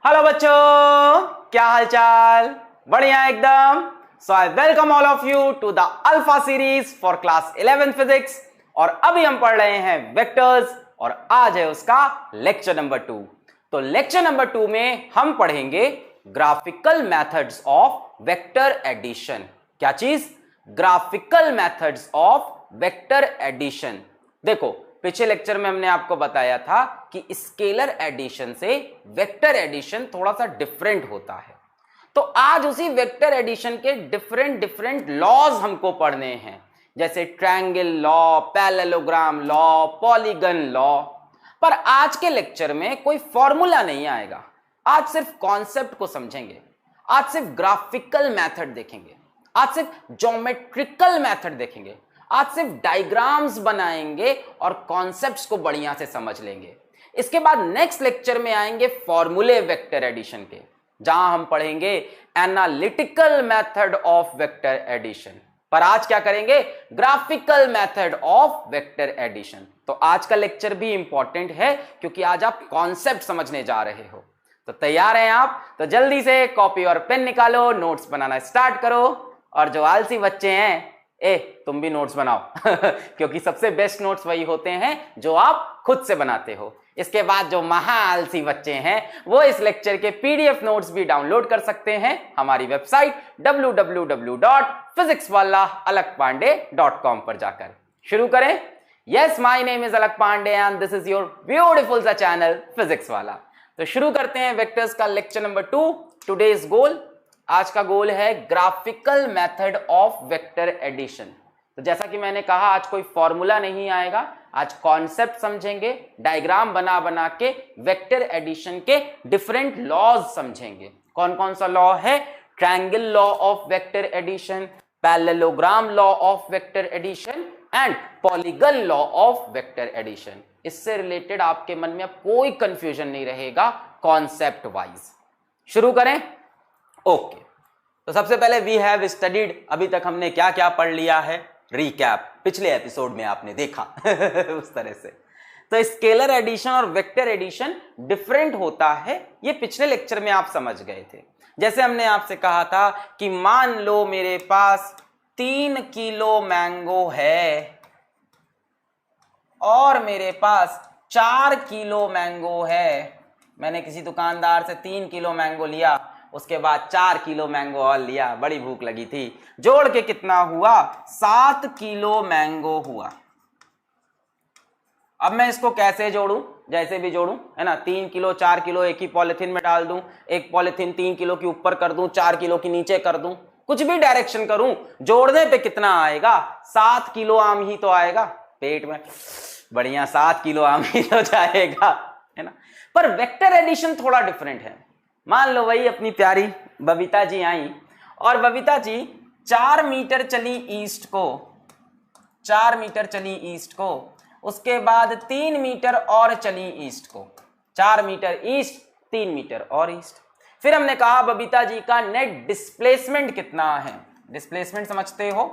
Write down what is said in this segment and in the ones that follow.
Hello बच्चों, क्या हालचाल? बढ़िया एकदम। So I welcome all of you to the alpha series for class 11 physics. और अभी हम पढ़ रहे हैं वेक्टर्स और आज है उसका लेक्चर नंबर 2। तो लेक्चर नंबर 2 में हम पढ़ेंगे graphical methods of vector addition. क्या चीज? Graphical methods of vector addition. देखो, पिछले लेक्चर में हमने आपको बताया था कि स्केलर एडिशन से वेक्टर एडिशन थोड़ा सा डिफरेंट होता है। तो आज उसी वेक्टर एडिशन के डिफरेंट लॉज हमको पढ़ने हैं, जैसे triangle law, parallelogram law, polygon law. पर आज के लेक्चर में कोई फॉर्मूला नहीं आएगा। आज सिर्फ कॉन्सेप्ट को समझेंगे, आज सिर्फ ग्राफिकल मेथड देखेंगे, आज सिर्फ ज्योमेट्रिकल मेथड देखेंगे, आज सिर्फ डायग्राम्स बनाएंगे और कॉन्सेप्ट्स को बढ़िया से समझ लेंगे। इसके बाद नेक्स्ट लेक्चर में आएंगे फॉर्मूले वेक्टर एडिशन के, जहां हम पढ़ेंगे analytical method of vector addition. पर आज क्या करेंगे? Graphical method of vector addition. तो आज का लेक्चर भी इंपॉर्टेंट है क्योंकि आज आप कॉन्सेप्ट समझने जा रहे हो। तो तैयार हैं आप? तो जल्दी से कॉपी और पेन निकालो, नोट्स बनाना स्टार्ट करो। और जो आलसी बच्चे हैं, तुम भी नोट्स बनाओ क्योंकि सबसे बेस्ट नोट्स वही होते हैं जो आप खुद से बनाते हो। इसके बाद जो महा आलसी बच्चे हैं वो इस लेक्चर के पीडीएफ नोट्स भी डाउनलोड कर सकते हैं हमारी वेबसाइट www.physicswalaalakpande.com पर जाकर। शुरू करें। Yes, my name is Alakh Pandey and this is your beautiful सा चैनल फिजिक्स वाला। तो शुरू करते हैं वेक्टर्स का लेक्चर नंबर 2। टुडेज गोल, आज का गोल है graphical method of vector addition. तो जैसा कि मैंने कहा, आज कोई फॉर्मूला नहीं आएगा, आज कॉन्सेप्ट समझेंगे, डायग्राम बना बना के वेक्टर एडिशन के डिफरेंट लॉज समझेंगे। कौन कौन सा लॉ है? Triangle law of vector addition, parallelogram law of vector addition and polygon law of vector addition. इससे रिलेटेड आपके मन में अब कोई कंफ्यूजन नहीं रहेगा कॉन्सेप्ट वाइज। शुरू करें। ओके, तो सबसे पहले वी हैव स्टडीड, अभी तक हमने क्या क्या पढ़ लिया है? रिकैप, पिछले एपिसोड में आपने देखा उस तरह से। तो स्केलर एडिशन और वेक्टर एडिशन डिफरेंट होता है, ये पिछले लेक्चर में आप समझ गए थे। जैसे हमने आपसे कहा था कि मान लो मेरे पास 3 किलो मैंगो है और मेरे पास 4 किलो मैंगो है। मैंने किसी दुकानदार से 3 किलो मैंगो लिया, उसके बाद 4 किलो मैंगो और लिया, बड़ी भूख लगी थी। जोड़ के कितना हुआ? 7 किलो मैंगो हुआ। अब मैं इसको कैसे जोड़ूं? जैसे भी जोड़ूं, है ना, 3 किलो 4 किलो एक ही पॉलिथीन में डाल दूं, एक पॉलिथीन 3 किलो के ऊपर कर दूं, 4 किलो के नीचे कर दूं, कुछ भी डायरेक्शन करूं, जोड़ने पे कितना आएगा? 7 किलो आम ही तो आएगा पेट में। बढ़िया, 7 किलो आम ही तो जाएगा, है ना। पर वेक्टर एडिशन थोड़ा डिफरेंट है। मान लो वही अपनी प्यारी बबीता जी आई और बबीता जी 4 मीटर चली ईस्ट को, 4 मीटर चली ईस्ट को, उसके बाद 3 मीटर और चली ईस्ट को। 4 मीटर ईस्ट, 3 मीटर और ईस्ट। फिर हमने कहा बबीता जी का नेट डिस्प्लेसमेंट कितना है? डिस्प्लेसमेंट समझते हो?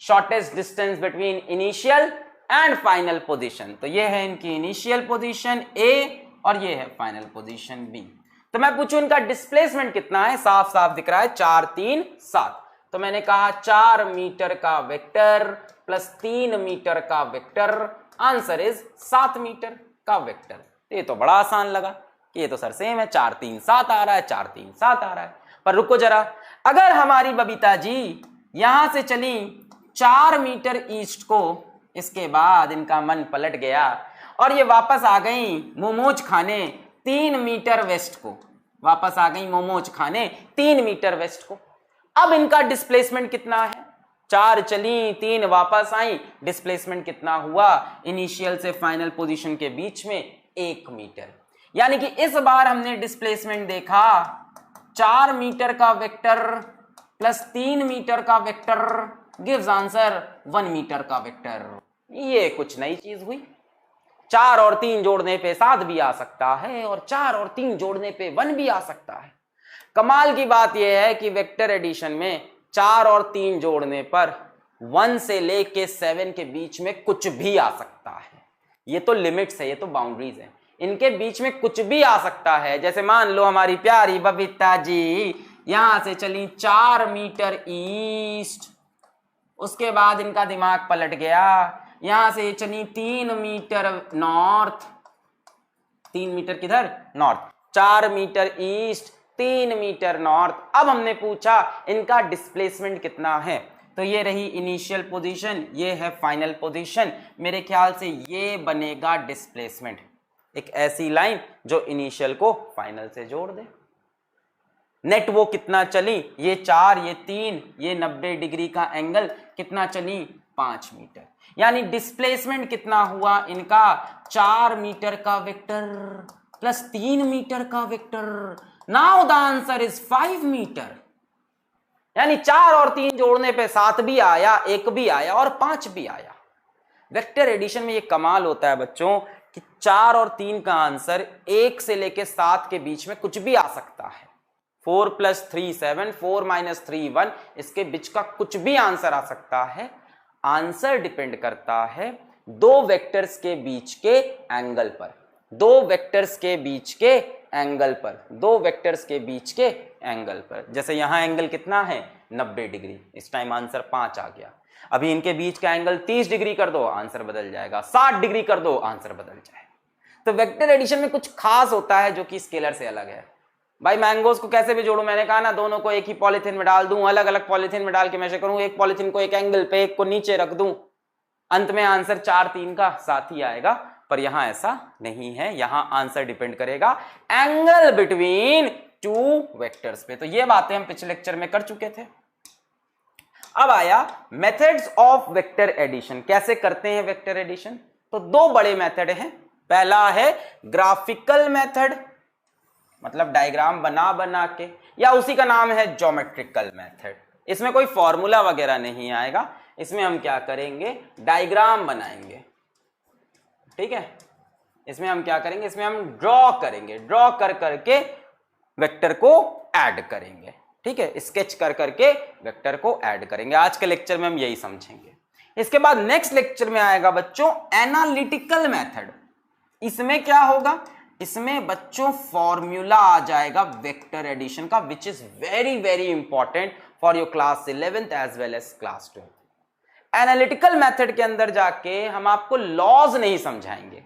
Shortest distance between initial and final position. तो ये है इनकी इनिशियल पोजीशन ए और ये है फाइनल पोजीशन बी। तो मैं पूछूं इनका डिस्प्लेसमेंट कितना है? साफ साफ दिख रहा है, 4 3 7। तो मैंने कहा 4 मीटर का वेक्टर प्लस 3 मीटर का वेक्टर, आंसर इज 7 मीटर का वेक्टर। ये तो बड़ा आसान लगा कि ये तो सर सेम है, 4 3 7 आ रहा है, 4 3 7 आ रहा है। पर रुको जरा, अगर हमारी बबीता जी यहां से चली 4 मीटर ईस्ट को, इसके बाद इनका मन पलट गया और ये वापस आ गई मोमोज खाने 3 मीटर वेस्ट को, वापस आ गई मोमोज खाने 3 मीटर वेस्ट को। अब इनका डिस्प्लेसमेंट कितना है? 4 चली, 3 वापस आई, डिस्प्लेसमेंट कितना हुआ? इनिशियल से फाइनल पोजीशन के बीच में 1 मीटर। यानी कि इस बार हमने डिस्प्लेसमेंट देखा 4 मीटर का वेक्टर प्लस 3 मीटर का वेक्टर गिव्स आंसर 1 मीटर का वेक्टर। ये कुछ नई चीज हुई। 4 और 3 जोड़ने पे 7 भी आ सकता है और 4 और 3 जोड़ने पे 1 भी आ सकता है। कमाल की बात यह है कि वेक्टर एडिशन में 4 और 3 जोड़ने पर 1 से लेके 7 के बीच में कुछ भी आ सकता है। ये तो लिमिट्स है, ये तो बाउंड्रीज है। इनके बीच में कुछ भी आ सकता है। जैसे मान लो हमारी प्यारी बबीता जी यहां से चली 4 मीटर ईस्ट, उसके बाद इनका दिमाग पलट गया, यहां से चली 3 मीटर नॉर्थ, 3 मीटर किधर north, 4 metre east 3 metre north. अब हमने पूछा इनका डिस्प्लेसमेंट कितना है, तो ये रही इनिशियल पोजीशन, ये है फाइनल पोजीशन। मेरे ख्याल से ये बनेगा डिस्प्लेसमेंट, एक ऐसी लाइन जो इनिशियल को फाइनल से जोड़ दे। नेट वो कितना चली, ये 4 ये 3 ये 90 डिग्री का एंगल कितना चली 5 मीटर, यानी डिस्प्लेसमेंट कितना हुआ इनका 4 मीटर का वेक्टर प्लस 3 मीटर का vector. Now the answer is 5 metre, यानी 4 और 3 जोड़ने पे 7 भी आया, 1 भी आया और 5 भी आया। वेक्टर एडिशन में ये कमाल होता है बच्चों कि 4 और 3 का आंसर 1 से लेके 7 के बीच में कुछ भी आ सकता है। 4 + 3 7, 4 - 3 1, इसके बीच का कुछ भी आंसर आ सकता है। आंसर डिपेंड करता है दो वेक्टर्स के बीच के एंगल पर, दो वेक्टर्स के बीच के एंगल पर, दो वेक्टर्स के बीच के एंगल पर। जैसे यहां एंगल कितना है 90 डिग्री, इस टाइम आंसर 5 आ गया। अभी इनके बीच का एंगल 30 डिग्री कर दो, आंसर बदल जाएगा, 60 डिग्री कर दो, आंसर बदल जाएगा। तो वेक्टर एडिशन में कुछ खास होता है जो कि स्केलर से अलग है। भाई मैंगोज को कैसे भी जोड़ू, मैंने कहा ना दोनों को एक ही पॉलीथिन में डाल दूं, अलग अलग पॉलीथिन में डाल के मेजर करूं, एक पॉलीथिन को एक एंगल पे एक को नीचे रख दूं, अंत में आंसर 4 3 का 7 ही आएगा। पर यहां ऐसा नहीं है, यहां आंसर डिपेंड करेगा एंगल बिटवीन टू वेक्टर्स पे। तो ये बातें हम पिछले लेक्चर में कर चुके थे। अब आया मेथड्स ऑफ वेक्टर एडिशन, कैसे करते हैं वेक्टर एडिशन। तो दो बड़े मेथड हैं, पहला है ग्राफिकल मेथड, मतलब डायग्राम बना बना के, या उसी का नाम है ज्योमेट्रिकल मेथड। इसमें कोई फॉर्मूला वगैरह नहीं आएगा, इसमें हम क्या करेंगे डायग्राम बनाएंगे, ठीक है। इसमें हम क्या करेंगे, इसमें हम ड्रॉ करेंगे, ड्रॉ कर करके वेक्टर को ऐड करेंगे, ठीक है, स्केच कर करके वेक्टर को ऐड करेंगे। आज के लेक्चर में हम यही समझेंगे। इसके बाद नेक्स्ट लेक्चर में आएगा बच्चों एनालिटिकल मेथड। इसमें क्या होगा, इसमें बच्चों फॉर्मूला आ जाएगा वेक्टर एडिशन का, which is very very important for your class 11th as well as class 12th। Analytical method के अंदर जाके हम आपको लॉज नहीं समझाएंगे,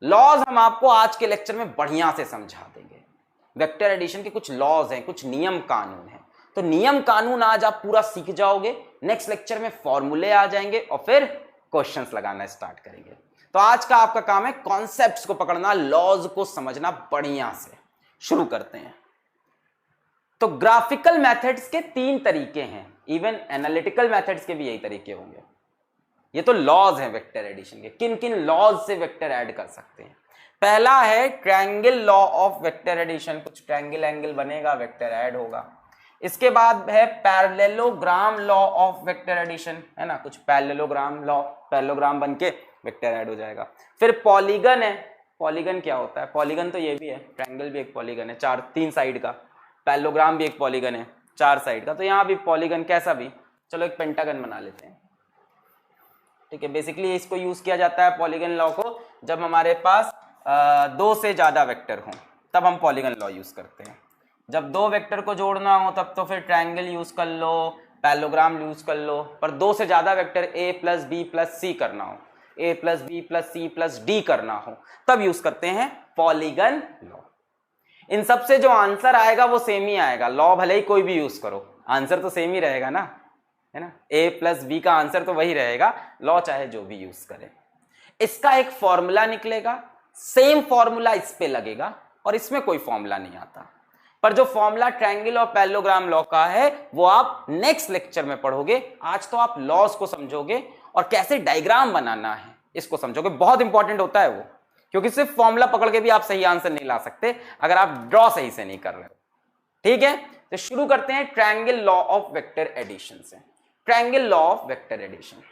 लॉज हम आपको आज के लेक्चर में बढ़िया से समझा देंगे। वेक्टर एडिशन के कुछ लॉज हैं, कुछ नियम कानून हैं, तो नियम कानून आज आप पूरा सीख जाओगे। नेक्स्ट लेक्चर में फॉर्मूले आ जाएंगे और फिर क्वेश्चंस लगाना स्टार्ट करेंगे। तो आज का आपका काम है कॉन्सेप्ट्स को पकड़ना, लॉज को समझना बढ़िया से। शुरू करते हैं। तो ग्राफिकल मेथड्स के 3 तरीके हैं, इवन एनालिटिकल मेथड्स के भी यही तरीके होंगे। ये तो लॉज हैं वेक्टर एडिशन के, किन किन लॉज से वेक्टर ऐड कर सकते हैं। पहला है triangle law of vector addition, कुछ ट्रायंगल एंगल बनेगा वेक्टर ऐड होगा। इसके बाद है parallelogram law of vector addition, है ना, कुछ पैरेललोग्राम लॉ, पैरेललोग्राम बनके वेक्टर ऐड हो जाएगा। फिर पॉलीगन है, पॉलीगन क्या होता है, पॉलीगन तो ये भी है, ट्रायंगल भी एक पॉलीगन है 3 साइड का, पैरेललोग्राम भी एक पॉलीगन है 4 साइड का। तो यहाँ भी पॉलीगन कैसा भी, चलो एक पेंटागन बना लेते हैं, ठीक है। बेसिकली इसको यूज किया जाता है पॉलीगन लॉ को जब हमारे पास 2 से ज्यादा वेक्टर हों, तब हम पॉलीगन लॉ यूज करते हैं। जब 2 वेक्टर को जोड़ना हो तब तो फिर ट्रायंगल यूज कर लो, पैरेललोग्राम यूज कर लो। पर 2 से ज्यादा वेक्टर a + b + c करना हो, a + b + c + d करना हो, तब यूज करते हैं पॉलीगन लॉ। इन सब से जो आंसर आएगा वो सेम ही आएगा, लॉ भले ही कोई भी यूज करो, आंसर तो सेम ही रहेगा ना, है ना। a + b का आंसर तो वही रहेगा, लॉ चाहे जो भी यूज करे। इसका एक फॉर्मूला निकलेगा, सेम फॉर्मूला इस पे लगेगा, और इसमें कोई फॉर्मूला नहीं आता। पर जो फॉर्मूला ट्रायंगल और पैरेललोग्राम लॉ का है वो आप नेक्स्ट लेक्चर में पढ़ोगे। आज तो आप लॉज को समझोगे और कैसे डायग्राम बनाना है इसको समझोगे। बहुत इंपॉर्टेंट होता है वो, क्योंकि सिर्फ फॉर्मूला पकड़ के भी आप सही आंसर नहीं ला सकते अगर आप ड्रॉ सही से नहीं कर रहे हो, ठीक है। तो शुरू करते हैं triangle law of vector addition से। Triangle law of vector addition,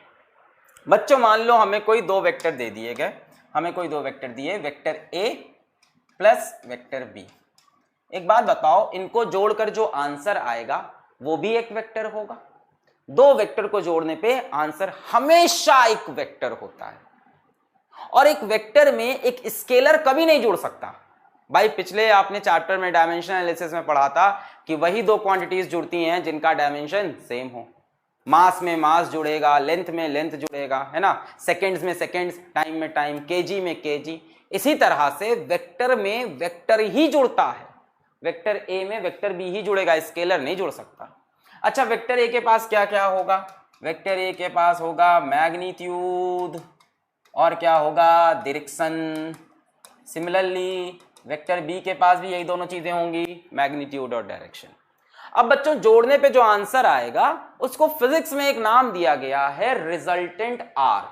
बच्चों मान लो हमें कोई 2 वेक्टर दे दिए गए, हमें कोई 2 वेक्टर दिए, वेक्टर a + वेक्टर b। एक बात बताओ, इनको जोड़कर जो आंसर आएगा वो भी एक वेक्टर होगा। 2 वेक्टर को जोड़ने पे आंसर हमेशा एक वेक्टर होता है, और एक वेक्टर में एक स्केलर कभी नहीं जुड़ सकता। भाई पिछले आपने चैप्टर में डायमेंशन एनालिसिस में पढ़ा था कि वही दो क्वांटिटीज जुड़ती हैं जिनका डायमेंशन सेम हो। मास में मास जुड़ेगा, लेंथ में लेंथ जुड़ेगा, है ना, सेकंड्स में सेकंड्स, टाइम में टाइम, केजी में केजी। इसी तरह से वेक्टर में वेक्टर ही जुड़ता है, वेक्टर ए में वेक्टर बी ही जुड़ेगा, स्केलर नहीं जुड़ सकता। अच्छा, वेक्टर ए के पास क्या क्या होगा? वेक्टर ए के पास होगा मैग्नीट्यूड और क्या होगा, डायरेक्शन। सिमिलरली वेक्टर बी के पास भी यही दोनों चीजें होंगी, मैग्नीट्यूड और डायरेक्शन। अब बच्चों जोड़ने पे जो आंसर आएगा उसको फिजिक्स में एक नाम दिया गया है रिजल्टेंट आर,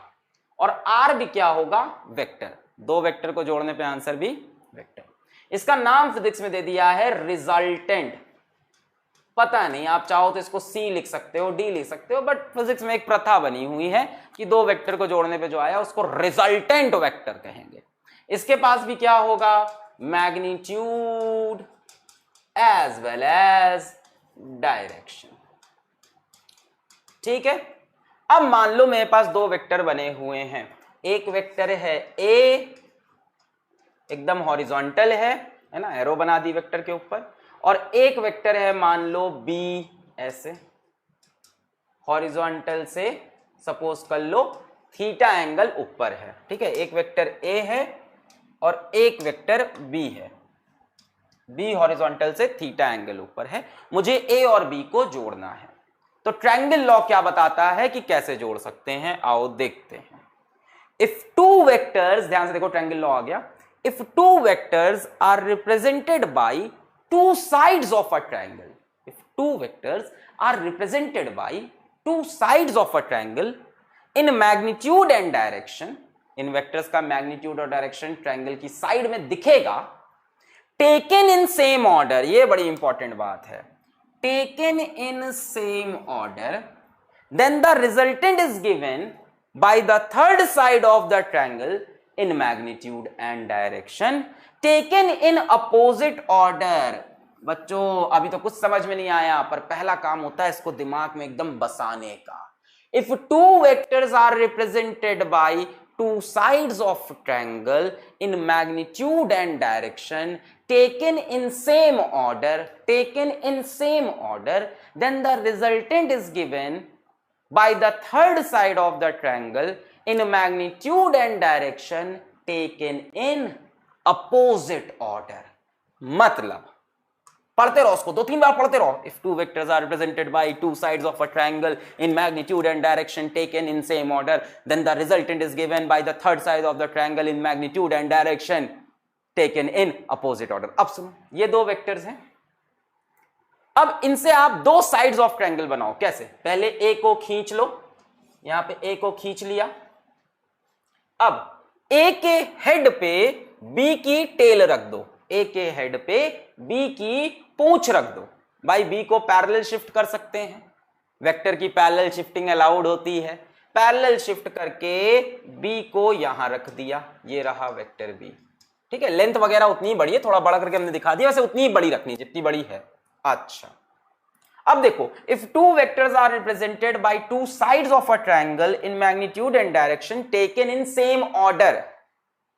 और आर भी क्या होगा, वेक्टर। दो वेक्टर को जोड़ने पे आंसर भी वेक्टर। इसका नाम फिजिक्स में दे दिया है रिजल्टेंट। पता नहीं, आप चाहो तो इसको सी लिख सकते हो, डी लिख सकते हो, बट फिजिक्स में एक प्रथा बनी हुई है कि दो वेक्टर को जोड़ने पे जो आया उसको रिजल्टेंट वेक्टर कहेंगे। इसके पास भी क्या होगा, magnitude as well as direction. ठीक है, अब मान लो मेरे पास दो वेक्टर बने हुए हैं। एक वेक्टर है ए, एकदम हॉरिजॉन्टल है ना, एरो बना दी वेक्टर के ऊपर, और एक वेक्टर है मान लो बी, ऐसे हॉरिजॉन्टल से सपोज कर लो थीटा एंगल ऊपर है। ठीक है, एक वेक्टर ए है और एक वेक्टर बी है, बी हॉरिजॉन्टल से थीटा एंगल ऊपर है। मुझे ए और बी को जोड़ना है, तो ट्रायंगल लॉ क्या बताता है कि कैसे जोड़ सकते हैं, आओ देखते हैं। इफ टू वेक्टर्स, ध्यान से देखो ट्रायंगल लॉ आ गया। If two vectors are represented by two sides of a triangle, if two vectors are represented by two sides of a triangle in magnitude and direction, इन vectors का magnitude और direction triangle की side में दिखेगा, taken in same order, ये बड़ी important बात है, taken in same order, then the resultant is given by the third side of the triangle in magnitude and direction taken in opposite order। बच्चों अभी तो कुछ समझ में नहीं आया, पर पहला काम होता है इसको दिमाग में एकदम बसाने का। If two vectors are represented by two sides of triangle in magnitude and direction taken in same order, then the resultant is given by the third side of the triangle in magnitude and direction taken in opposite order। मतलब पढ़ते रहो उसको, दो तीन बार पढ़ते रहो। If two vectors are represented by two sides of a triangle in magnitude and direction taken in same order, then the resultant is given by the third side of the triangle in magnitude and direction taken in opposite order। अब सुनो, ये दो vectors हैं, अब इनसे आप दो sides of triangle बनाओ। कैसे? पहले ए को खींच लो, यहां पे ए को खींच लिया। अब ए के हेड पे बी की टेल रख दो, ए के हेड पे बी की पूंछ रख दो। भाई बी को पैरेलल शिफ्ट कर सकते हैं, वेक्टर की पैरेलल शिफ्टिंग अलाउड होती है। पैरेलल शिफ्ट करके बी को यहां रख दिया, ये रहा वेक्टर बी। ठीक है, लेंथ वगैरह उतनी बड़ी है, थोड़ा बड़ा करके हमने दिखा दिया, वैसे उतनी बड़ी रखनी जितनी बड़ी है। अच्छा, अब देखो, if two vectors are represented by two sides of a triangle in magnitude and direction taken in same order.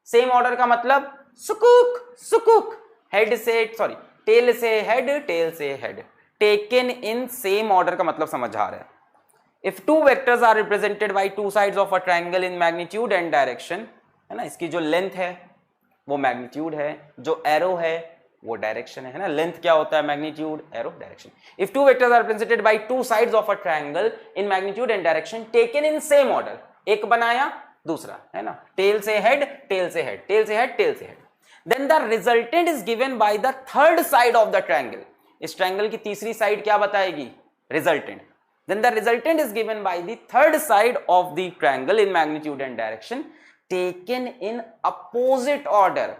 Same order का मतलब सुकुक सुकुक, हेड से सॉरी टेल से हेड, टेल से head, taken in same order का मतलब समझ आ रहा है। If two vectors are represented by two sides of a triangle in magnitude and direction, है ना, इसकी जो लेंथ है वो मैग्नीट्यूड है, जो एरो है वो डायरेक्शन है ना। लेंथ क्या होता है? Magnitude, arrow, direction. If two vectors are represented by two sides of a triangle in magnitude and direction taken in same order, एक बनाया दूसरा, है ना, टेल से हेड, टेल से हेड, टेल से हेड, टेल से head, then the resultant is given by the third side of the triangle. इस ट्रायंगल की तीसरी साइड क्या बताएगी? Resultant. Then the resultant is given by the third side of the triangle in magnitude and direction taken in opposite order,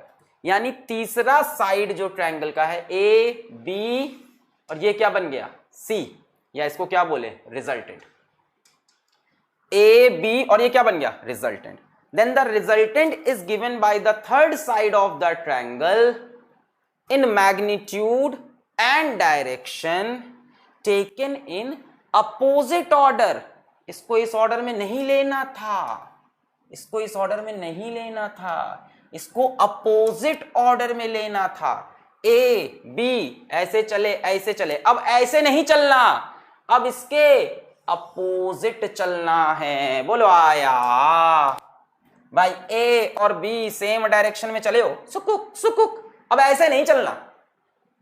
यानी तीसरा side जो triangle का है, ए बी और ये क्या बन गया? सी, या इसको क्या बोले? रिजल्टेंट। ए बी और ये क्या बन गया? Resultant. Then the resultant is given by the third side of the triangle in magnitude and direction taken in opposite order. इसको इस ऑर्डर में नहीं लेना था, इसको इस ऑर्डर में नहीं लेना था, इसको अपोजिट ऑर्डर में लेना था। ए बी ऐसे चले ऐसे चले, अब ऐसे नहीं चलना, अब इसके अपोजिट चलना है। बोलो आया भाई, ए और बी सेम डायरेक्शन में चले हो, सुकुक सुकुक। अब ऐसे नहीं चलना,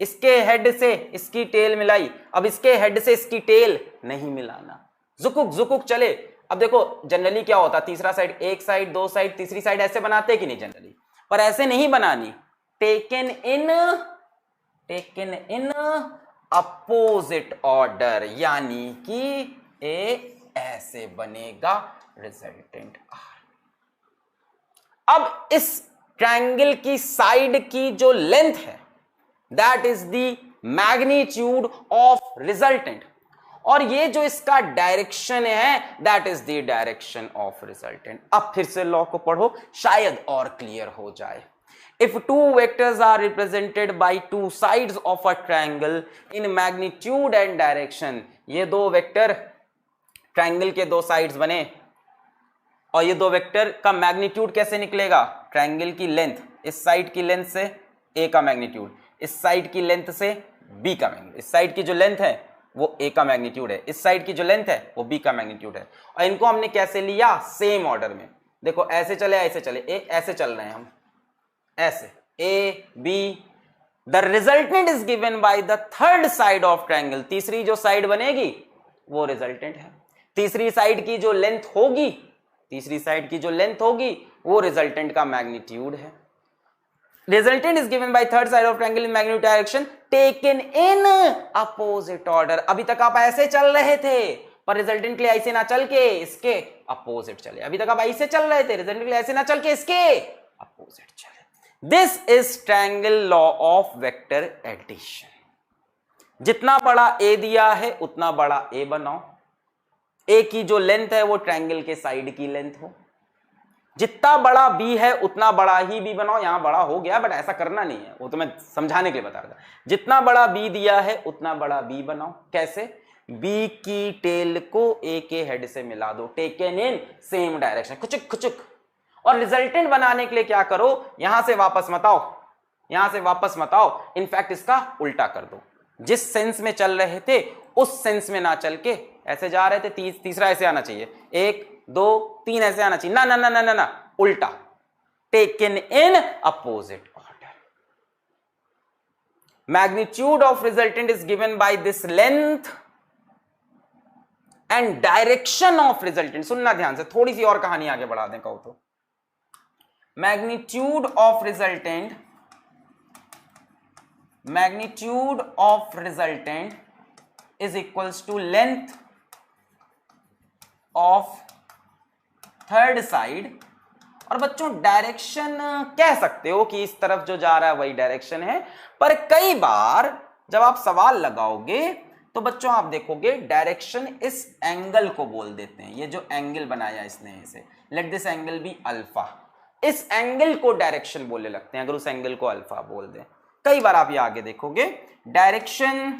इसके हेड से इसकी टेल मिलाई, अब इसके हेड से इसकी टेल नहीं मिलाना, जुकुक जुकुक चले। अब देखो जनरली क्या होता, तीसरा साइड, एक साइड दो साइड तीसरी साइड ऐसे बनाते कि नहीं जनरली, पर ऐसे नहीं बनानी। टेकन इन अपोजिट ऑर्डर, यानी कि ए ऐसे बनेगा, रिजल्टेंट आर। अब इस ट्रायंगल की साइड की जो लेंथ है that is the magnitude of resultant, और ये जो इसका डायरेक्शन है that is the direction of resultant. अब फिर से लॉ को पढ़ो, शायद और क्लियर हो जाए। If two vectors are represented by two sides of a triangle in magnitude and direction, ये दो वेक्टर ट्रायंगल के दो साइड्स बने, और ये दो वेक्टर का मैग्नीट्यूड कैसे निकलेगा, ट्रायंगल की लेंथ, इस साइड की लेंथ से ए का मैग्नीट्यूड, इस साइड की लेंथ से बी का मैग्नीट्यूड, इस साइड की जो लेंथ है वो ए का मैग्नीट्यूड है, इस साइड की जो लेंथ है वो बी का मैग्नीट्यूड है। और इनको हमने कैसे लिया, सेम ऑर्डर में। देखो ऐसे चले ऐसे चले, ऐसे चल रहे हैं हम, ऐसे A B. The resultant is given by the third side of triangle, तीसरी जो साइड बनेगी वो रिजल्टेंट है। तीसरी साइड की जो लेंथ होगी, तीसरी साइड की जो लेंथ होगी वो रिजल्टेंट का मैग्नीट्यूड है। Resultant is given by third side of triangle in magnitude direction taken in opposite order. अभी तक आप ऐसे चल रहे थे, पर रिजल्टेंट के लिए ऐसे ना चल के इसके अपोजिट चले। अभी तक आप ऐसे चल रहे थे, रिजल्टेंट के लिए ऐसे ना चल के इसके अपोजिट चले। This is triangle law of vector addition. जितना बड़ा ए दिया है उतना बड़ा ए बनाओ, ए की जो लेंथ है वो ट्रायंगल के साइड की लेंथ हो। जितना बड़ा बी है उतना बड़ा ही बी बनाओ, यहां बड़ा हो गया बट ऐसा करना नहीं है, वो तो मैं समझाने के लिए बता रहा था। जितना बड़ा बी दिया है उतना बड़ा बी बनाओ। कैसे, बी की टेल को ए के हेड से मिला दो, टेकन इन सेम डायरेक्शन, खुचुक खुचुक। और रिजल्टेंट बनाने के लिए क्या करो, यहां से वापस मत आओ, यहां से वापस मत आओ, इनफैक्ट इसका उल्टा कर दो। जिस सेंस में चल रहे थे उस सेंस में ना चल के ऐसे जा रहे थे, तीसरा ऐसे आना चाहिए, 1 2 3 ऐसे आना चाहिए, ना ना ना ना ना ना, उल्टा, taken in opposite order. Magnitude of resultant is given by this length and direction of resultant. सुनना ध्यान से, थोड़ी सी और कहानी आगे बढ़ा दें कहो तो। Magnitude of resultant is equals to length of third side. और बच्चों डायरेक्शन कह सकते हो कि इस तरफ जो जा रहा है वही डायरेक्शन है, पर कई बार जब आप सवाल लगाओगे तो बच्चों आप देखोगे डायरेक्शन इस एंगल को बोल देते हैं। ये जो एंगल बनाया इसने, इसे let this angle be alpha, इस एंगल को डायरेक्शन बोलने लगते हैं अगर उस एंगल को अल्फा बोल दें। कई बार आप ये आगे देखोगे, डायरेक्शन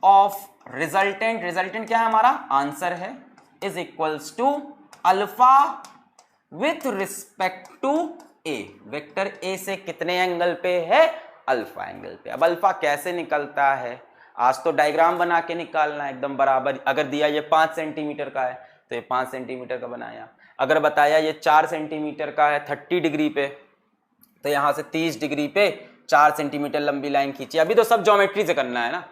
ऑफ रिजल्टेंट, रिजल्टेंट क्या है हमारा, आंसर है, is equals to alpha with respect to A. Vector A से कितने एंगल पे है, अल्फा एंगल पे। अब अल्फा कैसे निकलता है, आज तो डायग्राम बना के निकालना एकदम बराबर। अगर दिया ये 5 सेंटीमीटर का है तो ये 5 सेंटीमीटर का बनाया, अगर बताया ये 4 सेंटीमीटर का है 30 डिग्री पे, तो यहां से 30 डिग्री पे 4 सेंटीमीटर लंबी लाइन खींची। अभी तो सब ज्योमेट्री से करना है ना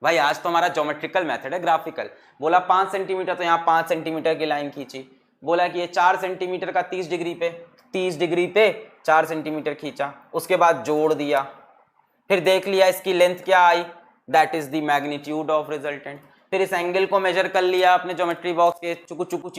भाई, आज तो हमारा ज्योमेट्रिकल मेथड है, ग्राफिकल। बोला 5 सेंटीमीटर तो यहाँ 5 सेंटीमीटर की लाइन खींची। बोला कि ये 4 सेंटीमीटर का 30 डिग्री पे, 30 डिग्री पे 4 सेंटीमीटर खींचा, उसके बाद जोड़ दिया, फिर देख लिया इसकी लेंथ क्या आई, that is the magnitude of resultant. फिर इस एंगल को मेजर कर लिया अपने ज्योमेट्री बॉक्स के चुकू चुकू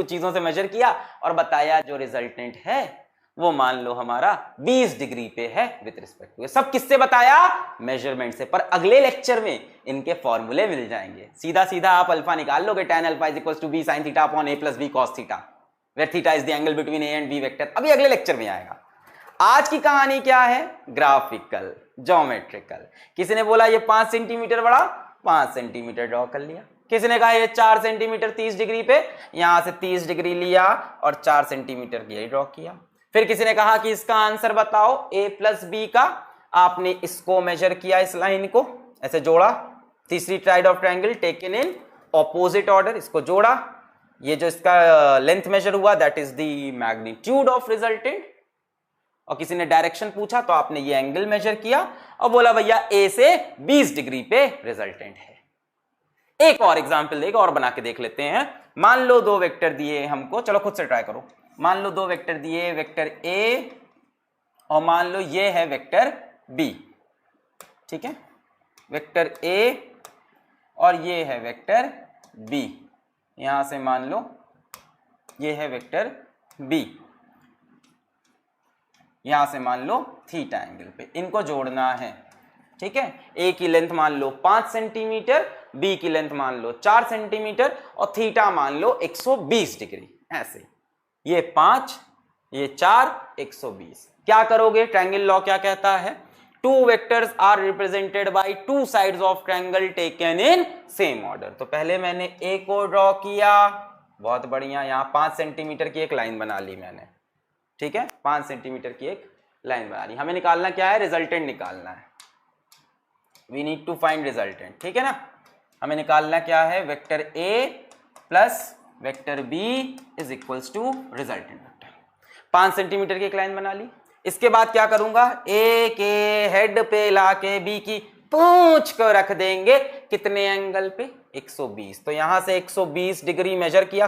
चीजों से मेजर किया और बताया जो रिजल्टेंट है वो मान लो हमारा 20 डिग्री पे है विद रिस्पेक्ट टू। सब किससे बताया, मेजरमेंट से। पर अगले लेक्चर में इनके फॉर्मूले मिल जाएंगे, सीधा सीधा आप अल्फा निकाल लोगे, tan alpha is equals to b sin theta upon a plus b cos theta, where theta is the angle between a and b vector. अभी अगले लेक्चर में आएगा। आज की कहानी क्या है, ग्राफिकल ज्योमेट्रिकल। किसी ने बोला ये 5 सेंटीमीटर बड़ा, 5 सेंटीमीटर ड्रॉ कर लिया। किसी ने कहा ये 4 सेंटीमीटर 30 डिग्री पे, यहां से 30 डिग्री लिया और 4 सेंटीमीटर की ड्रॉ किया। फिर किसी ने कहा कि इसका आंसर बताओ a प्लस बी का, आपने इसको मेजर किया, इस लाइन को ऐसे जोड़ा, तीसरी side of triangle taken in opposite order, इसको जोड़ा, ये जो इसका लेंथ मेजर हुआ that is the magnitude of resultant. और किसी ने डायरेक्शन पूछा तो आपने ये एंगल मेजर किया और बोला भैया a से 20 डिग्री पे रिजल्टेंट है। एक और एग्जांपल देगा और बना के देख लेते हैं। मान लो दो वेक्टर दिए हमको, चलो खुद से ट्राई करो। मान लो दो वेक्टर दिए, वेक्टर a और मान लो ये है वेक्टर b, ठीक है, वेक्टर a और ये है वेक्टर b, यहां से मान लो ये है वेक्टर b, यहां से मान लो थीटा एंगल पे, इनको जोड़ना है, ठीक है। a की लेंथ मान लो 5 सेंटीमीटर, b की लेंथ मान लो 4 सेंटीमीटर और थीटा मान लो 120 डिग्री, ऐसे ये 5 ये 4 120। क्या करोगे, ट्रायंगल लॉ क्या कहता है, two vectors are represented by two sides of triangle taken in same order. तो पहले मैंने a को ड्रॉ किया, बहुत बढ़िया, यहां 5 सेंटीमीटर की एक लाइन बना ली मैंने, ठीक है, 5 सेंटीमीटर की एक लाइन बना ली। हमें निकालना क्या है, रिजल्टेंट निकालना है, we need to find resultant, ठीक है ना। हमें निकालना क्या है, vector a plus vector b is equals to resultant vector. 5 centimetre की एक लाइन बना ली। इसके बाद क्या करूंगा, a के हेड पे लाके b की पूंछ को रख देंगे, कितने एंगल पे, 120। तो यहां से 120 डिग्री मेजर किया,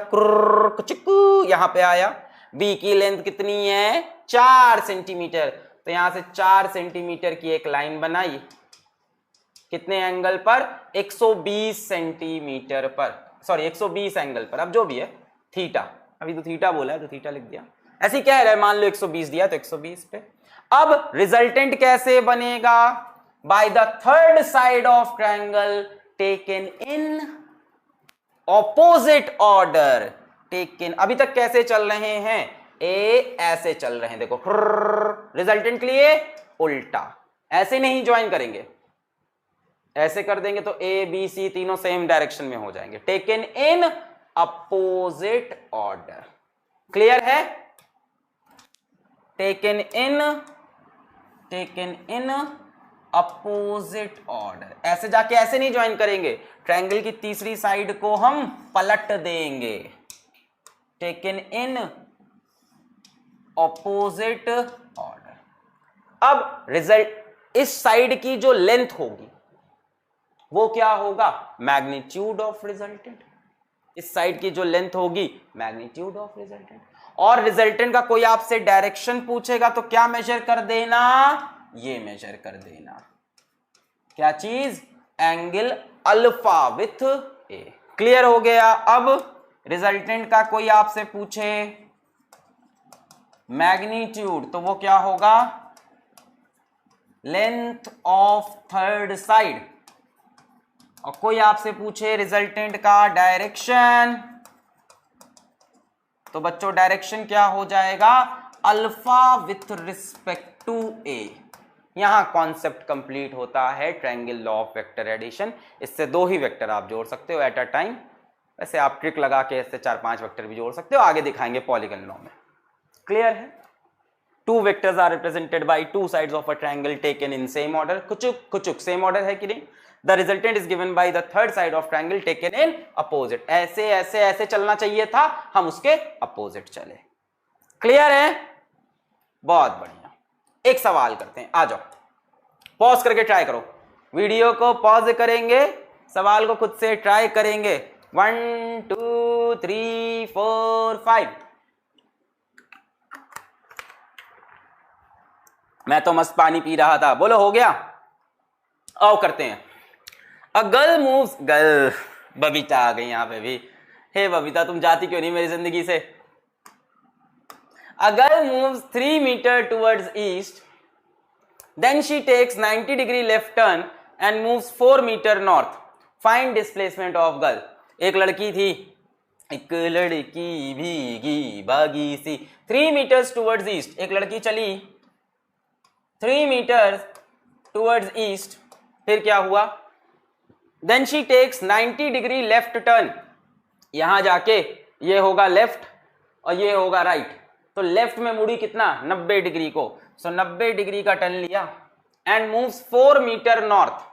यहां पे आया। b की लेंथ कितनी है, 4 सेंटीमीटर, तो यहां से 4 सेंटीमीटर की एक लाइन बनाई, कितने एंगल पर, 120 सेंटीमीटर पर, सॉरी 120 एंगल पर, अब जो भी है थीटा, अभी तो थीटा बोला है तो थीटा लिख दिया, ऐसे क्या है, मान लो 120 दिया तो 120 पे। अब रिजल्टेंट कैसे बनेगा, bye the third side of triangle taken in opposite order, taken, अभी तक कैसे चल रहे हैं, ए ऐसे चल रहे हैं, देखो रिजल्टेंट के लिए उल्टा, ऐसे नहीं ज्वाइन करेंगे, ऐसे कर देंगे तो ए बी सी तीनों सेम डायरेक्शन में हो जाएंगे, taken in opposite order, clear है, टेकन इन अपोजिट ऑर्डर, ऐसे जाके ऐसे नहीं ज्वाइन करेंगे, ट्रायंगल की तीसरी साइड को हम पलट देंगे, टेकन इन ऑपोजिट ऑर्डर। अब रिजल्ट, इस साइड की जो लेंथ होगी वो क्या होगा, मैग्नीट्यूड ऑफ रिजल्टेंट, इस साइड की जो लेंथ होगी मैग्नीट्यूड ऑफ रिजल्टेंट। और रिजल्टेंट का कोई आपसे डायरेक्शन पूछेगा तो क्या मेजर कर देना, ये मेजर कर देना, क्या चीज, angle alpha with A, clear हो गया। अब रिजल्टेंट का कोई आपसे पूछे मैग्नीट्यूड तो वो क्या होगा, लेंथ ऑफ थर्ड साइड, और कोई आपसे पूछे रिजल्टेंट का डायरेक्शन तो बच्चों डायरेक्शन क्या हो जाएगा, alpha with respect to A. यहां कॉन्सेप्ट कंप्लीट होता है triangle law of vector addition, इससे दो ही वेक्टर आप जोड़ सकते हो एट अ टाइम, वैसे आप ट्रिक लगा के इससे 4-5 वेक्टर भी जोड़ सकते हो, आगे दिखाएंगे पॉलीगन लॉ में, क्लियर है। Two vectors are represented by two sides of a triangle taken in same order, कुछ सेम ऑर्डर है कि नहीं, the resultant is given by the third side of triangle taken in opposite, ऐसे ऐसे ऐसे चलना चाहिए था, हम उसके अपोजिट चले, क्लियर है, बहुत बढ़िया। एक सवाल करते हैं, आ जाओ, पॉज करके ट्राई करो, वीडियो को पॉज करेंगे, सवाल को खुद से ट्राई करेंगे, 1 2 3 4 5। मैं तो मस्त पानी पी रहा था, बोलो हो गया, आओ करते हैं। A girl moves, girl, Babita आ गई यहां पे भी, हे बबीता तुम जाती क्यों नहीं मेरी जिंदगी से। A girl moves 3 metre towards east, then she takes 90 degree left turn and moves 4 metre north, find displacement of girl. एक लड़की थी, एक लड़की भीगी भागी सी, 3 मीटर्स टुवर्ड्स ईस्ट, एक लड़की चली 3 मीटर टुवर्ड्स ईस्ट, फिर क्या हुआ, then she takes 90 degree left turn, यहां जाके ये होगा लेफ्ट और ये होगा राइट, तो लेफ्ट में मुड़ी कितना 90 डिग्री को, सो 90 डिग्री का टर्न लिया and moves 4 metre north.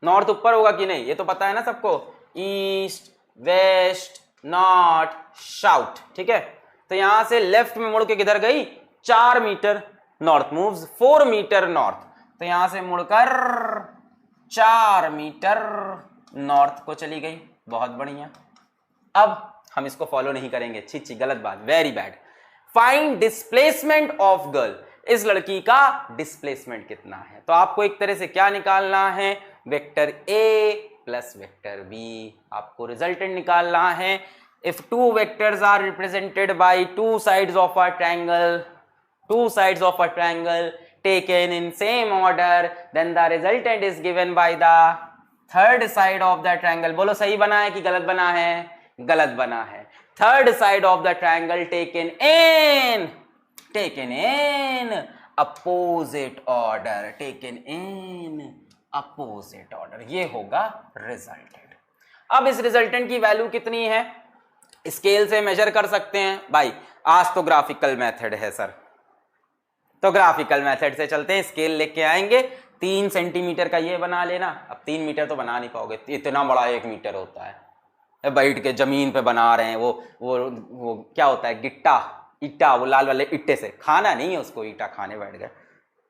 North ऊपर होगा कि नहीं ये तो पता है ना सबको, ईस्ट वेस्ट नॉर्थ साउथ, ठीक है। तो यहां से लेफ्ट में मुड़ के किधर गई 4 metre north, moves 4 metre north, तो यहां से मुड़कर 4 मीटर नॉर्थ को चली गई। बहुत बढ़िया। अब हम इसको फॉलो नहीं करेंगे, छी गलत बात, very bad. Find displacement of girl, इस लड़की का डिस्प्लेसमेंट कितना है, तो आपको एक तरह से क्या निकालना है, vector A plus vector B, आपको रिजल्टेंट निकालना है। If two vectors are represented by two sides of a triangle, two sides of a triangle taken in same order, then the resultant is given by the third side of the triangle। बोलो सही बना है कि गलत बना है, गलत बना है। third side of the triangle taken in opposite order, taken in opposite order, ये होगा रिजल्टेंट। अब इस रिजल्टेंट की वैल्यू कितनी है, स्केल से मेजर कर सकते हैं भाई, आज तो ग्राफिकल मेथड है सर, तो ग्राफिकल मेथड से चलते हैं, स्केल लेके आएंगे, 3 सेंटीमीटर का ये बना लेना। अब 3 मीटर तो बना नहीं पाओगे, इतना बड़ा 1 मीटर होता है, बैठ के जमीन पे बना रहे हैं, वो क्या होता है गिट्टा ईटा, वो लाल वाले इट्टे से, खाना नहीं है उसको, ईटा खाने बैठ गए,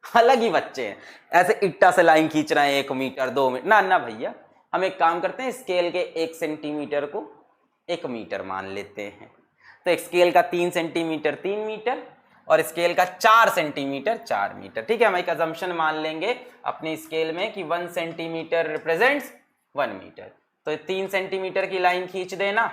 अलग ही बच्चे हैं, ऐसे इट्टा से लाइन खींच रहे हैं 1 मीटर 2 मीटर, ना भैया, हम एक काम करते हैं, स्केल के 1 सेंटीमीटर को 1 मीटर मान लेते हैं, तो एक स्केल का 3 सेंटीमीटर 3 मीटर और स्केल का 4 सेंटीमीटर 4 मीटर, ठीक है। हम एक अजम्पशन मान लेंगे अपनी स्केल में कि 1 सेंटीमीटर रिप्रेजेंट्स 1 मीटर, तो 3 सेंटीमीटर की लाइन खींच देना,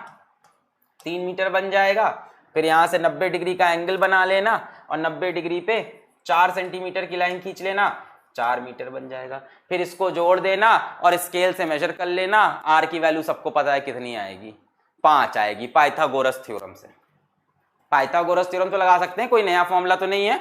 3 मीटर बन जाएगा। फिर यहां से 90 डिग्री का एंगल बना लेना और 90 डिग्री पे 4 सेंटीमीटर की लाइन खींच लेना, 4 मीटर बन जाएगा। फिर इसको जोड़ देना और स्केल से मेजर कर लेना, आर की वैल्यू सबको पता है कितनी आएगी, 5 आएगी, पाइथागोरस थ्योरम से। पाइथागोरस थ्योरम तो लगा सकते हैं, कोई नया फॉर्मूला तो नहीं है,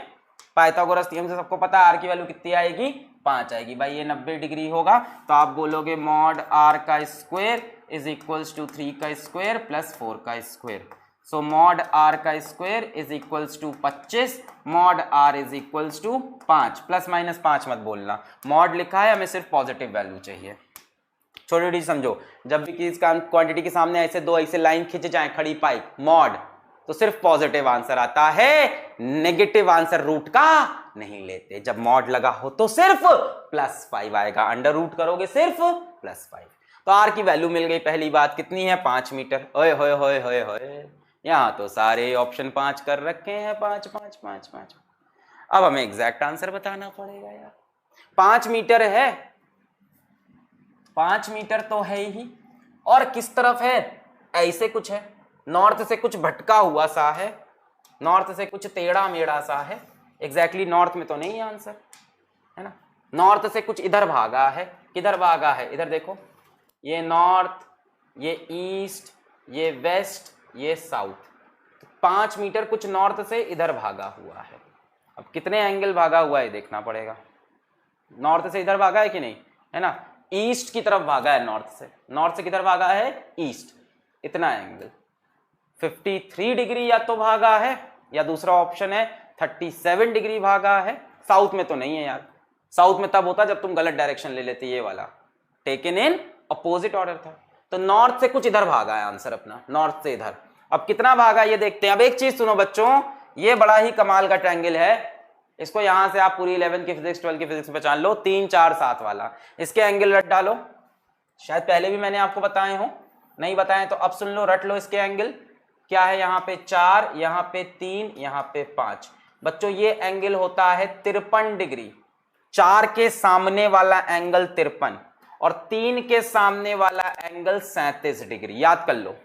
पाइथागोरस थ्योरम से सबको पता है आर की वैल्यू कितनी आएगी, 5 आएगी। भाई ये 90 डिग्री होगा तो आप बोलोगे मॉड आर का स्क्वायर इज इक्वल्स टू 3 का स्क्वायर प्लस 4 का स्क्वायर, सो मॉड आर का square is equals to 25, mod R is equals to 5, plus minus 5 मत बोलना, मॉड लिखा है, हमें सिर्फ पॉजिटिव वैल्यू चाहिए। छोटी छोटी समझो, जब भी किसी क्वांटिटी के सामने ऐसे 2 ऐसे लाइन खींचे जाए खड़ी पाइप मॉड, तो सिर्फ पॉजिटिव आंसर आता है, नेगेटिव आंसर रूट का नहीं लेते। जब मॉड लगा हो तो सिर्फ +5 आएगा, अंडर रूट करोगे सिर्फ +5। तो आर की वैल्यू मिल गई, पहली बात कितनी है 5 मीटर। ओए होए होए होए होए, यहां तो सारे ऑप्शन 5 कर रखे हैं, 5 5 5 5। अब हमें एग्जैक्ट आंसर बताना पड़ेगा यार, 5 मीटर है, 5 मीटर तो है ही, और किस तरफ है, ऐसे कुछ है, नॉर्थ से कुछ भटका हुआ सा है, नॉर्थ से कुछ टेढ़ा मेढ़ा सा है, एग्जैक्टली नॉर्थ में तो नहीं है आंसर, है ना। नॉर्थ से कुछ इधर भागा है, किधर भागा है, इधर देखो, ये नॉर्थ, ये ईस्ट, ये वेस्ट, ये साउथ, तो 5 मीटर कुछ नॉर्थ से इधर भागा हुआ है। अब कितने एंगल भागा हुआ है देखना पड़ेगा, नॉर्थ से इधर भागा है कि नहीं, है ना, ईस्ट की तरफ भागा है, नॉर्थ से किधर भागा है, ईस्ट, इतना एंगल 53 डिग्री या तो भागा है, या दूसरा ऑप्शन है 37 डिग्री भागा है। साउथ में तो नहीं है यार, साउथ में तब होता जब तुम गलत डायरेक्शन ले लेते, ये वाला टेकन इन अपोजिट ऑर्डर था। तो नॉर्थ से कुछ इधर भागा है आंसर अपना, नॉर्थ से इधर। अब कितना भागा ये देखते हैं। अब एक चीज सुनो बच्चों, ये बड़ा ही कमाल का ट्रायंगल है, इसको यहां से आप पूरी 11 की फिजिक्स 12 की फिजिक्स पहचान लो, 3 4 7 वाला, इसके एंगल रट डालो, शायद पहले भी मैंने आपको बताए हो, नहीं बताए तो अब सुन लो, रट लो इसके एंगल क्या है, यहाँ पे 4, यहाँ पे 3, यहाँ पे 5। बच्चों ये एंगल होता है 53 डिग्री, 4 के सामने वाला एंगल 53 और 3 के सामने वाला एंगल 37 डिग्री, याद कर लो।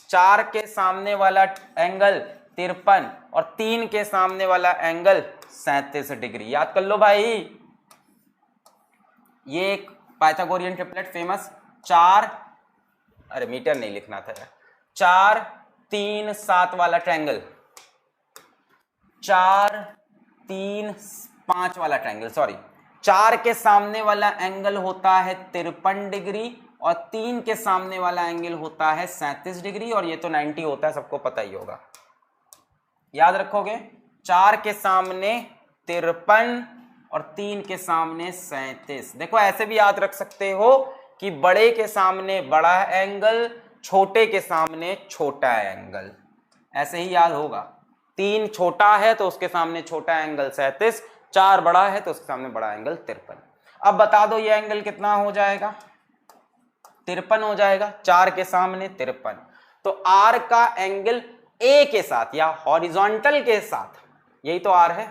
4 के सामने वाला एंगल 53 और 3 के सामने वाला एंगल 37 डिग्री, याद कर लो भाई। ये एक पाइथागोरियन ट्रिपलेट फेमस, 4, अरे मीटर नहीं लिखना था, 4 3 7 वाला ट्रायंगल, 4 3 5 वाला ट्रायंगल, सॉरी 4 के सामने वाला एंगल होता है 53 डिग्री और 3 के सामने वाला एंगल होता है 37 डिग्री और ये तो 90 होता है, सबको पता ही होगा। याद रखोगे, 4 के सामने 53 और 3 के सामने 37। देखो ऐसे भी याद रख सकते हो कि बड़े के सामने बड़ा एंगल, छोटे के सामने छोटा एंगल, ऐसे ही याद होगा। 3 छोटा है तो उसके सामने छोटा एंगल 37, 4 बड़ा है तो उसके सामने बड़ा एंगल 53। अब बता दो ये एंगल कितना हो जाएगा? 53 हो जाएगा, 4 के सामने 53। तो आर का एंगल ए के साथ या हॉरिजॉन्टल के साथ, यही तो आर है,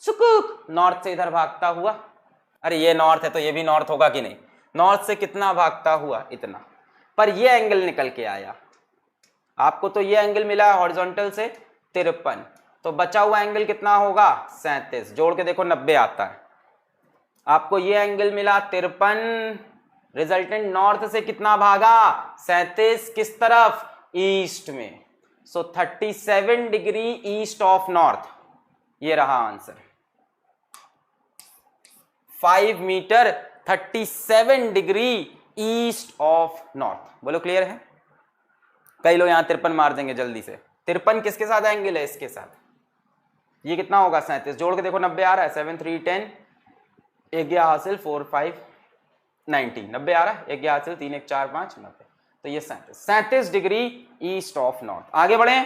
सुकूक नॉर्थ से इधर भागता हुआ, अरे ये नॉर्थ है तो ये भी नॉर्थ होगा कि नहीं, नॉर्थ से कितना भागता हुआ? इतना, पर ये एंगल निकल के आया। आपको तो ये एंगल मिला है हॉरिजॉन्टल से 53, तो बचा हुआ एंगल कितना होगा? 37। जोड़ के देखो 90 आता है। आपको ये एंगल मिला 53, रिजल्टेंट नॉर्थ से कितना भागा? 37। किस तरफ? ईस्ट में। So 37 degree east of north, ये रहा answer. 5 metre 37 degree east of north. बोलो क्लियर है? कई लोग यहां 53 मार देंगे जल्दी से। 53 किसके साथ एंगल है? इसके साथ। ये कितना होगा? 37। जोड़ के देखो 90 आ रहा है, 7 3 10, एक गया हासिल, 4 5 90, 90 आ रहा है, एक गया हासिल, 3 1 4 5 90। तो ये 37 डिग्री ईस्ट ऑफ नॉर्थ। आगे बढ़े,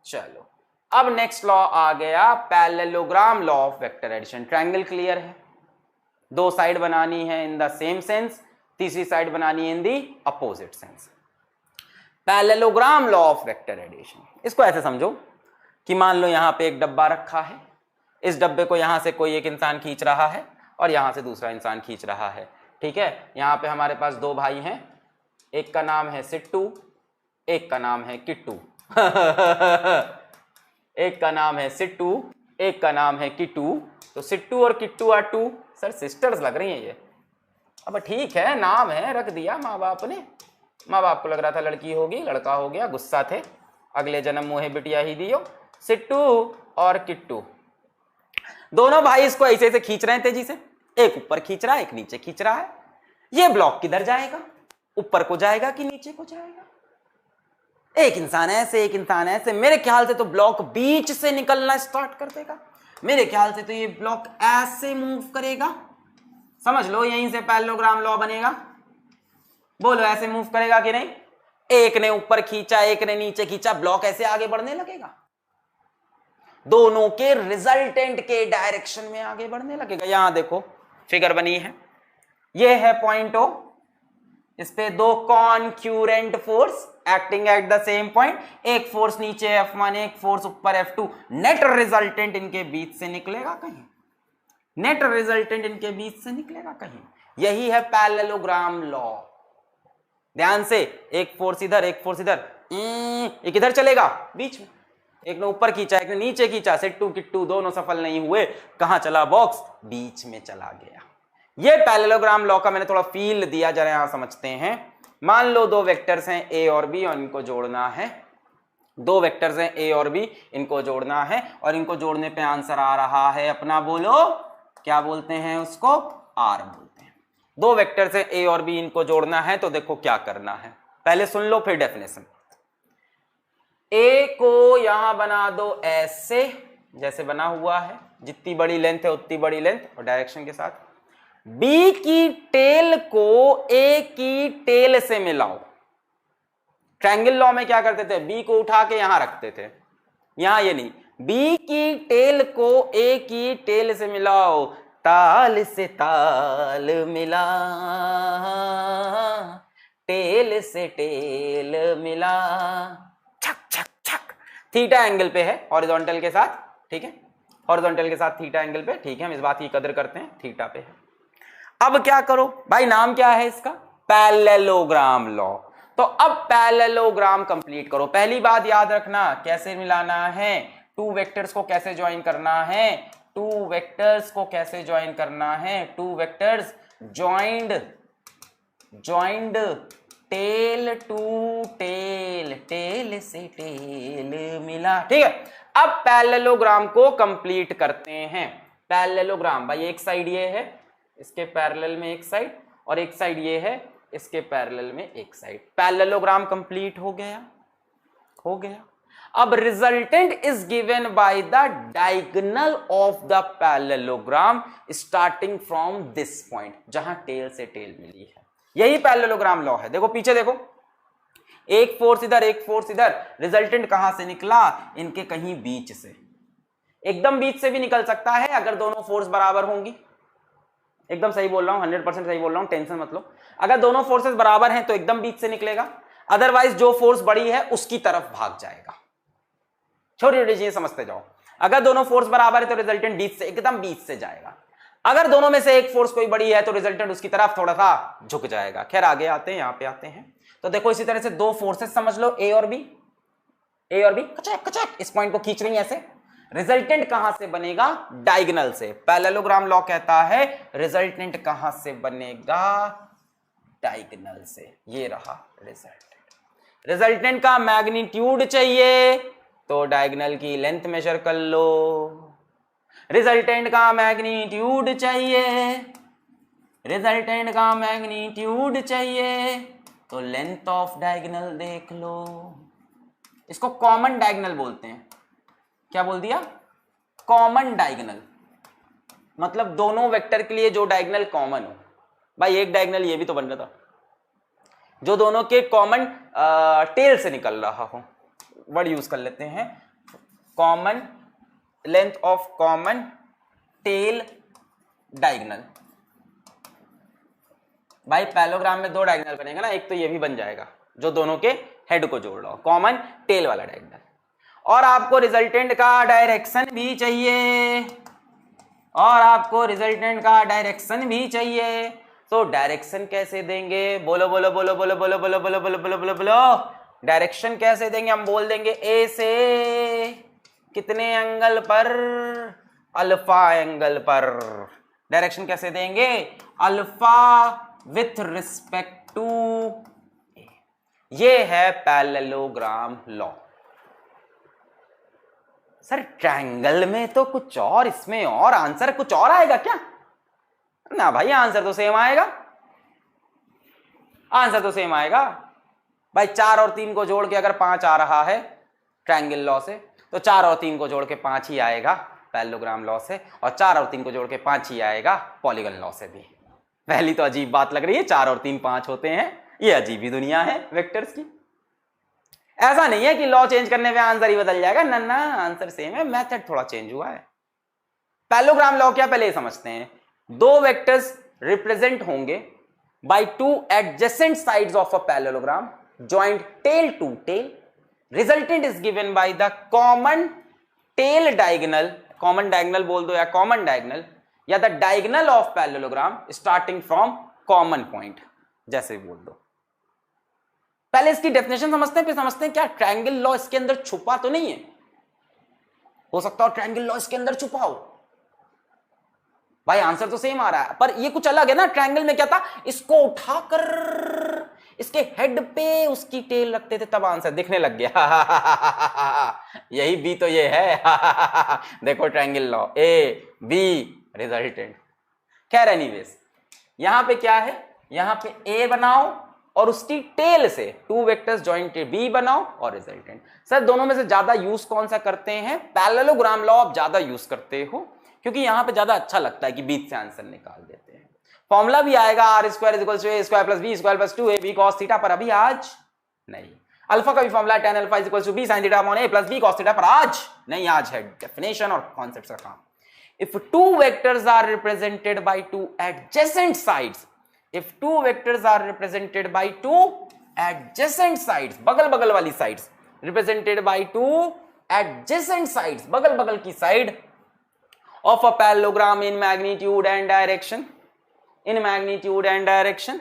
चलो अब नेक्स्ट लॉ आ गया parallelogram law of vector addition. Triangle clear है, 2 साइड बनानी है इन द सेम सेंस, तीसरी साइड बनानी है in the opposite sense. Parallelogram law of vector addition, इसको ऐसे समझो कि मान लो यहां पे एक डब्बा रखा है, इस डब्बे को यहां से कोई एक इंसान खींच रहा है और यहां से दूसरा इंसान खींच रहा है, ठीक है। यहां पे हमारे पास 2 भाई हैं, एक का नाम है सिट्टू, एक का नाम है किट्टू। एक का नाम है सिट्टू, एक का नाम है किट्टू। तो सिट्टू और किट्टू आर 2, सर सिस्टर्स लग रही हैं ये। अब ठीक है, नाम है, रख दिया माँ बाप ने। माँ बाप को लग रहा था लड़की होगी, लड़का हो गया, गुस्सा थे, अगले जन्म मुहे बिटिया ही दियो। सिट्टू और किट्टू दोनों भाई इसको ऐसे ऐसे खींच रहे हैं तेजी से, एक ऊपर खींच रहा है, एक नीचे खींच रहा है। ये ब्लॉक किधर जाएगा? ऊपर को जाएगा कि नीचे को जाएगा? एक इंसान ऐसे, एक इंसान ऐसे। मेरे ख्याल से तो ब्लॉक बीच से निकलना स्टार्ट कर देगा। मेरे ख्याल से तो ये ब्लॉक ऐसे मूव करेगा, समझ लो यहीं से पैरेललोग्राम लॉ बनेगा। बोलो ऐसे मूव करेगा कि नहीं? एक ने ऊपर खींचा, एक ने नीचे खींचा, ब्लॉक ऐसे आगे बढ़ने लगेगा, दोनों के रिजल्टेंट के डायरेक्शन में आगे बढ़ने लगेगा। यहां देखो फिगर बनी है, ये है पॉइंट ओ, इस पे 2 concurrent force acting at the same point, एक फोर्स नीचे F1, एक फोर्स ऊपर F2। नेट रिजल्टेंट इनके बीच से निकलेगा कहीं, नेट रिजल्टेंट इनके बीच से निकलेगा कहीं। यही है पैरेललोग्राम लॉ। ध्यान से, एक फोर्स इधर, एक फोर्स इधर, एक इधर चलेगा बीच में, एक ने ऊपर खींचा, एक ने नीचे खींचा, सिट्टू किट्टू दोनों सफल नहीं हुए, कहां चला बॉक्स? बीच में चला गया। ये पैरेललोग्राम लॉ का मैंने थोड़ा फील दिया, जरा यहां समझते हैं। मान लो 2 वेक्टर्स हैं ए और बी और इनको जोड़ना है, 2 वेक्टर्स हैं ए और बी, इनको जोड़ना है और इनको जोड़ने पे आंसर आ रहा है अपना, बोलो क्या बोलते हैं उसको? आर बोलते हैं। 2 वेक्टर्स हैं ए और बी, इनको जोड़ना है, तो देखो क्या करना है, पहले सुन लो फिर डेफिनेशन। ए को यहां बना दो ऐसे जैसे बना हुआ है, जितनी बड़ी लेंथ है उतनी बड़ी लेंथ और डायरेक्शन के साथ। बी की टेल को ए की टेल से मिलाओ। ट्रायंगल लॉ में क्या करते थे? बी को उठा के यहां रखते थे, यहां ये नहीं, बी की टेल को ए की टेल से मिलाओ, ताल से ताल मिला, टेल से टेल मिला, छक छक छक। थीटा एंगल पे है हॉरिजॉन्टल के साथ, ठीक है, हॉरिजॉन्टल के साथ थीटा एंगल पे, ठीक है, हम इस बात की कदर करते हैं, थीटा पे है। अब क्या करो भाई, नाम क्या है इसका? Parallelogram law. तो अब पैरेललोग्राम कंप्लीट करो। पहली बात याद रखना, कैसे मिलाना है, 2 वेक्टर्स को कैसे ज्वाइन करना है, 2 वेक्टर्स को कैसे ज्वाइन करना है, 2 vectors joined, joined tail to tail, tail से टेल मिला, ठीक है। अब पैरेललोग्राम को कंप्लीट करते हैं। पैरेललोग्राम भाई, एक साइड ये है, इसके पैरेलल में एक साइड, और एक साइड ये है, इसके पैरेलल में एक साइड। पैरेललोग्राम कंप्लीट हो गया, हो गया। अब resultant is given by the diagonal of the parallelogram starting from this point, जहां टेल से टेल मिली है। यही पैरेललोग्राम लॉ है। देखो पीछे देखो, एक फोर्स इधर, एक फोर्स इधर, रिजल्टेंट कहां से निकला? इनके कहीं बीच से। एकदम बीच से भी निकल सकता है अगर दोनों फोर्स बराबर होंगी। एकदम सही बोल रहा हूं, 100% सही बोल रहा हूं, टेंशन मत लो। अगर दोनों फोर्सेस बराबर हैं तो एकदम बीच से निकलेगा, अदरवाइज जो फोर्स बड़ी है उसकी तरफ भाग जाएगा। छोटी छोटी चीजें समझते जाओ। अगर दोनों फोर्स बराबर है तो रिजल्टेंट बीच से, एकदम बीच से जाएगा। अगर दोनों में से एक फोर्स कोई बड़ी है तो रिजल्टेंट उसकी तरफ थोड़ा सा झुक जाएगा। खैर आगे आते हैं, यहां पे आते हैं। तो देखो इसी तरह से दो फोर्सेस समझ लो, ए और बी, ए और बी कचक कचक इस पॉइंट को खींच रही है ऐसे। रिजल्टेंट कहां से बनेगा? डायगोनल से। पैरेललोग्राम लॉ कहता है रिजल्टेंट कहां से बनेगा? डायगोनल से। ये रहा रिजल्टेंट। रिजल्टेंट का मैग्नीट्यूड चाहिए तो डायगोनल की लेंथ मेजर कर लो। रिजल्टेंट का मैग्नीट्यूड चाहिए, रिजल्टेंट का मैग्नीट्यूड चाहिए तो लेंथ ऑफ डायगोनल देख लो। इसको कॉमन डायगोनल बोलते हैं। क्या बोल दिया? कॉमन डायगोनल, मतलब दोनों वेक्टर के लिए जो डायगोनल कॉमन हो। भाई एक डायगोनल ये भी तो बन रहा था जो दोनों के कॉमन टेल से निकल रहा हो। वर्ड यूज कर लेते हैं, common length of common tail diagonal. भाई पैरेललोग्राम में दो डायगोनल बनेगा ना, एक तो ये भी बन जाएगा जो दोनों के हेड को जोड़ लो, कॉमन टेल वाला डायगोनल। और आपको रिजल्टेंट का डायरेक्शन भी चाहिए, और आपको रिजल्टेंट का डायरेक्शन भी चाहिए। तो डायरेक्शन कैसे देंगे? बोलो बोलो बोलो बोलो बोलो बोलो बोलो बोलो बोलो बोलो बोलो। डायरेक्शन कैसे देंगे? हम बोल देंगे ए से कितने एंगल पर? अल्फा एंगल पर। डायरेक्शन कैसे देंगे? अल्फा विथ रिस्पेक्ट टू ए। ये है पैरेललोग्राम लॉ। सर ट्रायंगल में तो कुछ और, इसमें और आंसर कुछ और आएगा क्या? ना भाई, आंसर तो सेम आएगा, आंसर तो सेम आएगा। भाई 4 और 3 को जोड़ के अगर 5 आ रहा है ट्रायंगल लॉ से, तो 4 और 3 को जोड़ के 5 ही आएगा पैरेललोग्राम लॉ से, और 4 और 3 को जोड़ के 5 ही आएगा पॉलीगन लॉ से भी। पहली तो अजीब बात लग रही है, 4 और 3 5 होते हैं, ये अजीब ही दुनिया है वेक्टर्स की। ऐसा नहीं है कि लॉ चेंज करने पे आंसर ही बदल जाएगा, ना ना, आंसर सेम है, मेथड थोड़ा चेंज हुआ है। पैरेललोग्राम लॉ क्या, पहले ये समझते हैं। दो वेक्टर्स रिप्रेजेंट होंगे bye two adjacent sides of a parallelogram joined tail to tail. Resultant is given by the common tail diagonal, common diagonal बोल दो या common diagonal, या the diagonal of parallelogram starting from common point, जैसे बोल दो। पहले इसकी definition समझते हैं, फिर समझते हैं क्या ट्रायंगल लॉ इसके अंदर छुपा तो नहीं है। हो सकता हो ट्रायंगल लॉ इसके अंदर छुपा हो। भाई आंसर तो सेम आ रहा है, पर ये कुछ अलग है ना। ट्रायंगल में क्या था, इसको उठाकर इसके हेड पे उसकी टेल रखते थे, तब आंसर दिखने लग गया। यही बी तो ये है। देखो triangle law, A B resultant. खैर एनीवेज, यहां पे क्या है, यहां पे ए बनाओ और उसकी टेल से टू वेक्टर्स जॉइंट बी बनाओ और रिजल्टेंट। सर दोनों में से ज्यादा यूज कौन सा करते हैं? पैरेललोग्राम लॉ आप ज्यादा यूज करते हो, क्योंकि यहां पे ज्यादा अच्छा लगता है कि बीच से आंसर निकाल देते हैं। फॉर्मूला भी आएगा R square is equal to A square plus B square plus 2ab cos theta, पर अभी आज नहीं। अल्फा का भी formula tan alpha is equal to b sin theta upon a plus b cos theta, पर आज नहीं। आज है डेफिनेशन और कॉन्सेप्ट्स का काम। If two vectors are represented by two adjacent sides, if two vectors are represented by two adjacent sides, बगल बगल वाली sides, represented by two adjacent sides, बगल बगल की side of a parallelogram in magnitude and direction, in magnitude and direction,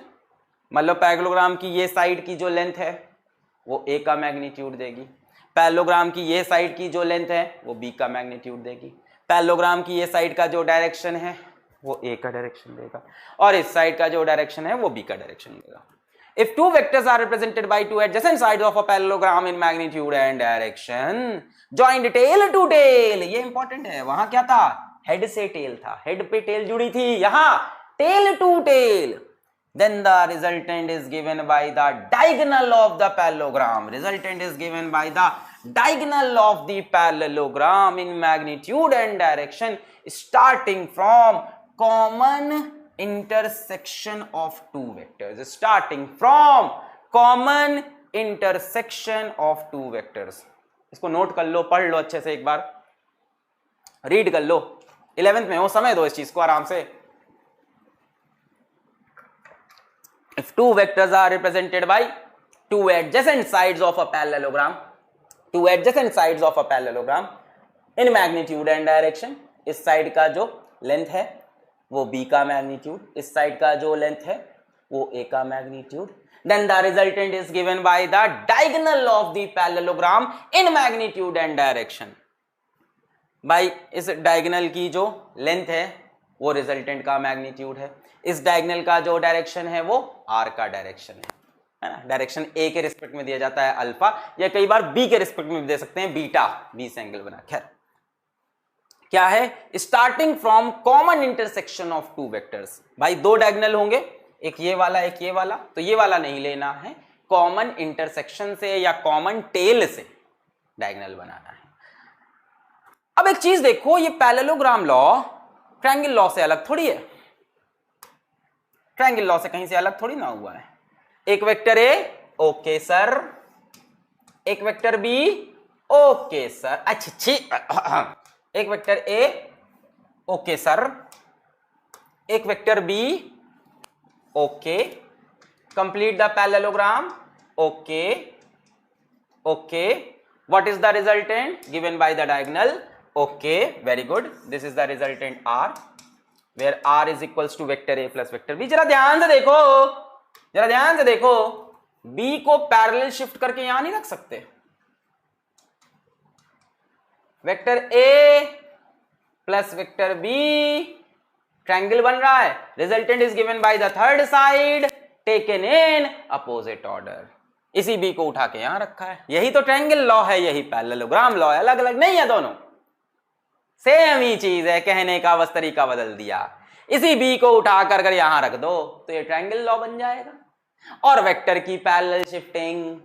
मतलब parallelogram की ये side की जो लेंथ है वो a का मैग्नीट्यूड देगी, पैरेललोग्राम की ये साइड की जो लेंथ है वो b का मैग्नीट्यूड देगी, पैरेललोग्राम की ये साइड का जो डायरेक्शन है वो a का डायरेक्शन देगा, और इस साइड का जो डायरेक्शन है वो b का डायरेक्शन देगा। If two vectors are represented by two adjacent sides of a parallelogram in magnitude and direction, joined tail to tail, ये इंपॉर्टेंट है। वहां क्या था, हेड से टेल था, हेड पे टेल जुड़ी थी, यहां tail to tail, then the resultant is given by the diagonal of the parallelogram. Resultant is given by the diagonal of the parallelogram in magnitude and direction starting from common intersection of two vectors. Starting from common intersection of two vectors. इसको note कर लो, पढ़ लो अच्छे से, एक बार read कर लो, 11th में हो, समय दो इस चीज को आराम से. If two vectors are represented by two adjacent sides of a parallelogram, two adjacent sides of a parallelogram in magnitude and direction, इस साइड का जो लेंथ है वो b का मैग्नीट्यूड, इस साइड का जो लेंथ है वो a का magnitude, then the resultant is given by the diagonal of the parallelogram in magnitude and direction. भाई इस डायगोनल की जो लेंथ है वो रिजल्टेंट का मैग्नीट्यूड है, इस डायगोनल का जो डायरेक्शन है वो r का डायरेक्शन है ना. डायरेक्शन a के रिस्पेक्ट में दिया जाता है अल्फा, या कई बार b के रिस्पेक्ट में दे सकते हैं बीटा, b से एंगल बना. खैर क्या है, starting from common intersection of two vectors. भाई दो डायगोनल होंगे, एक ये वाला एक ये वाला, तो ये वाला नहीं लेना है, कॉमन इंटरसेक्शन से या कॉमन टेल से डायगोनल बनाना है. अब एक चीज देखो, ये पैरेललोग्राम लॉ ट्रायंगल लॉ से अलग थोड़ी है, ट्रायंगल लॉ से कहीं से अलग थोड़ी ना हुआ है. एक वेक्टर ए ओके सर, एक वेक्टर बी ओके सर, अच्छी एक वेक्टर ए ओके सर, एक vector B okay, complete the parallelogram okay okay. What is the resultant given by the diagonal? Okay, very good, this is the resultant R, where r is equals to vector a plus vector b. जरा ध्यान से देखो, जरा ध्यान से देखो, b को parallel shift करके यहां नहीं रख सकते. Vector a plus vector b, triangle बन रहा है, resultant is given by the third side taken in opposite order. इसी b को उठा के यहां रखा है. यही तो ट्रायंगल लॉ है, यही पैरेललोग्राम लॉ है, अलग अलग नहीं है, दोनों सेम ही चीज है, कहने का बस तरीका बदल दिया. इसी b को उठाकर अगर यहां रख दो तो ये ट्रायंगल लॉ बन जाएगा. और वेक्टर की पैरेलल शिफ्टिंग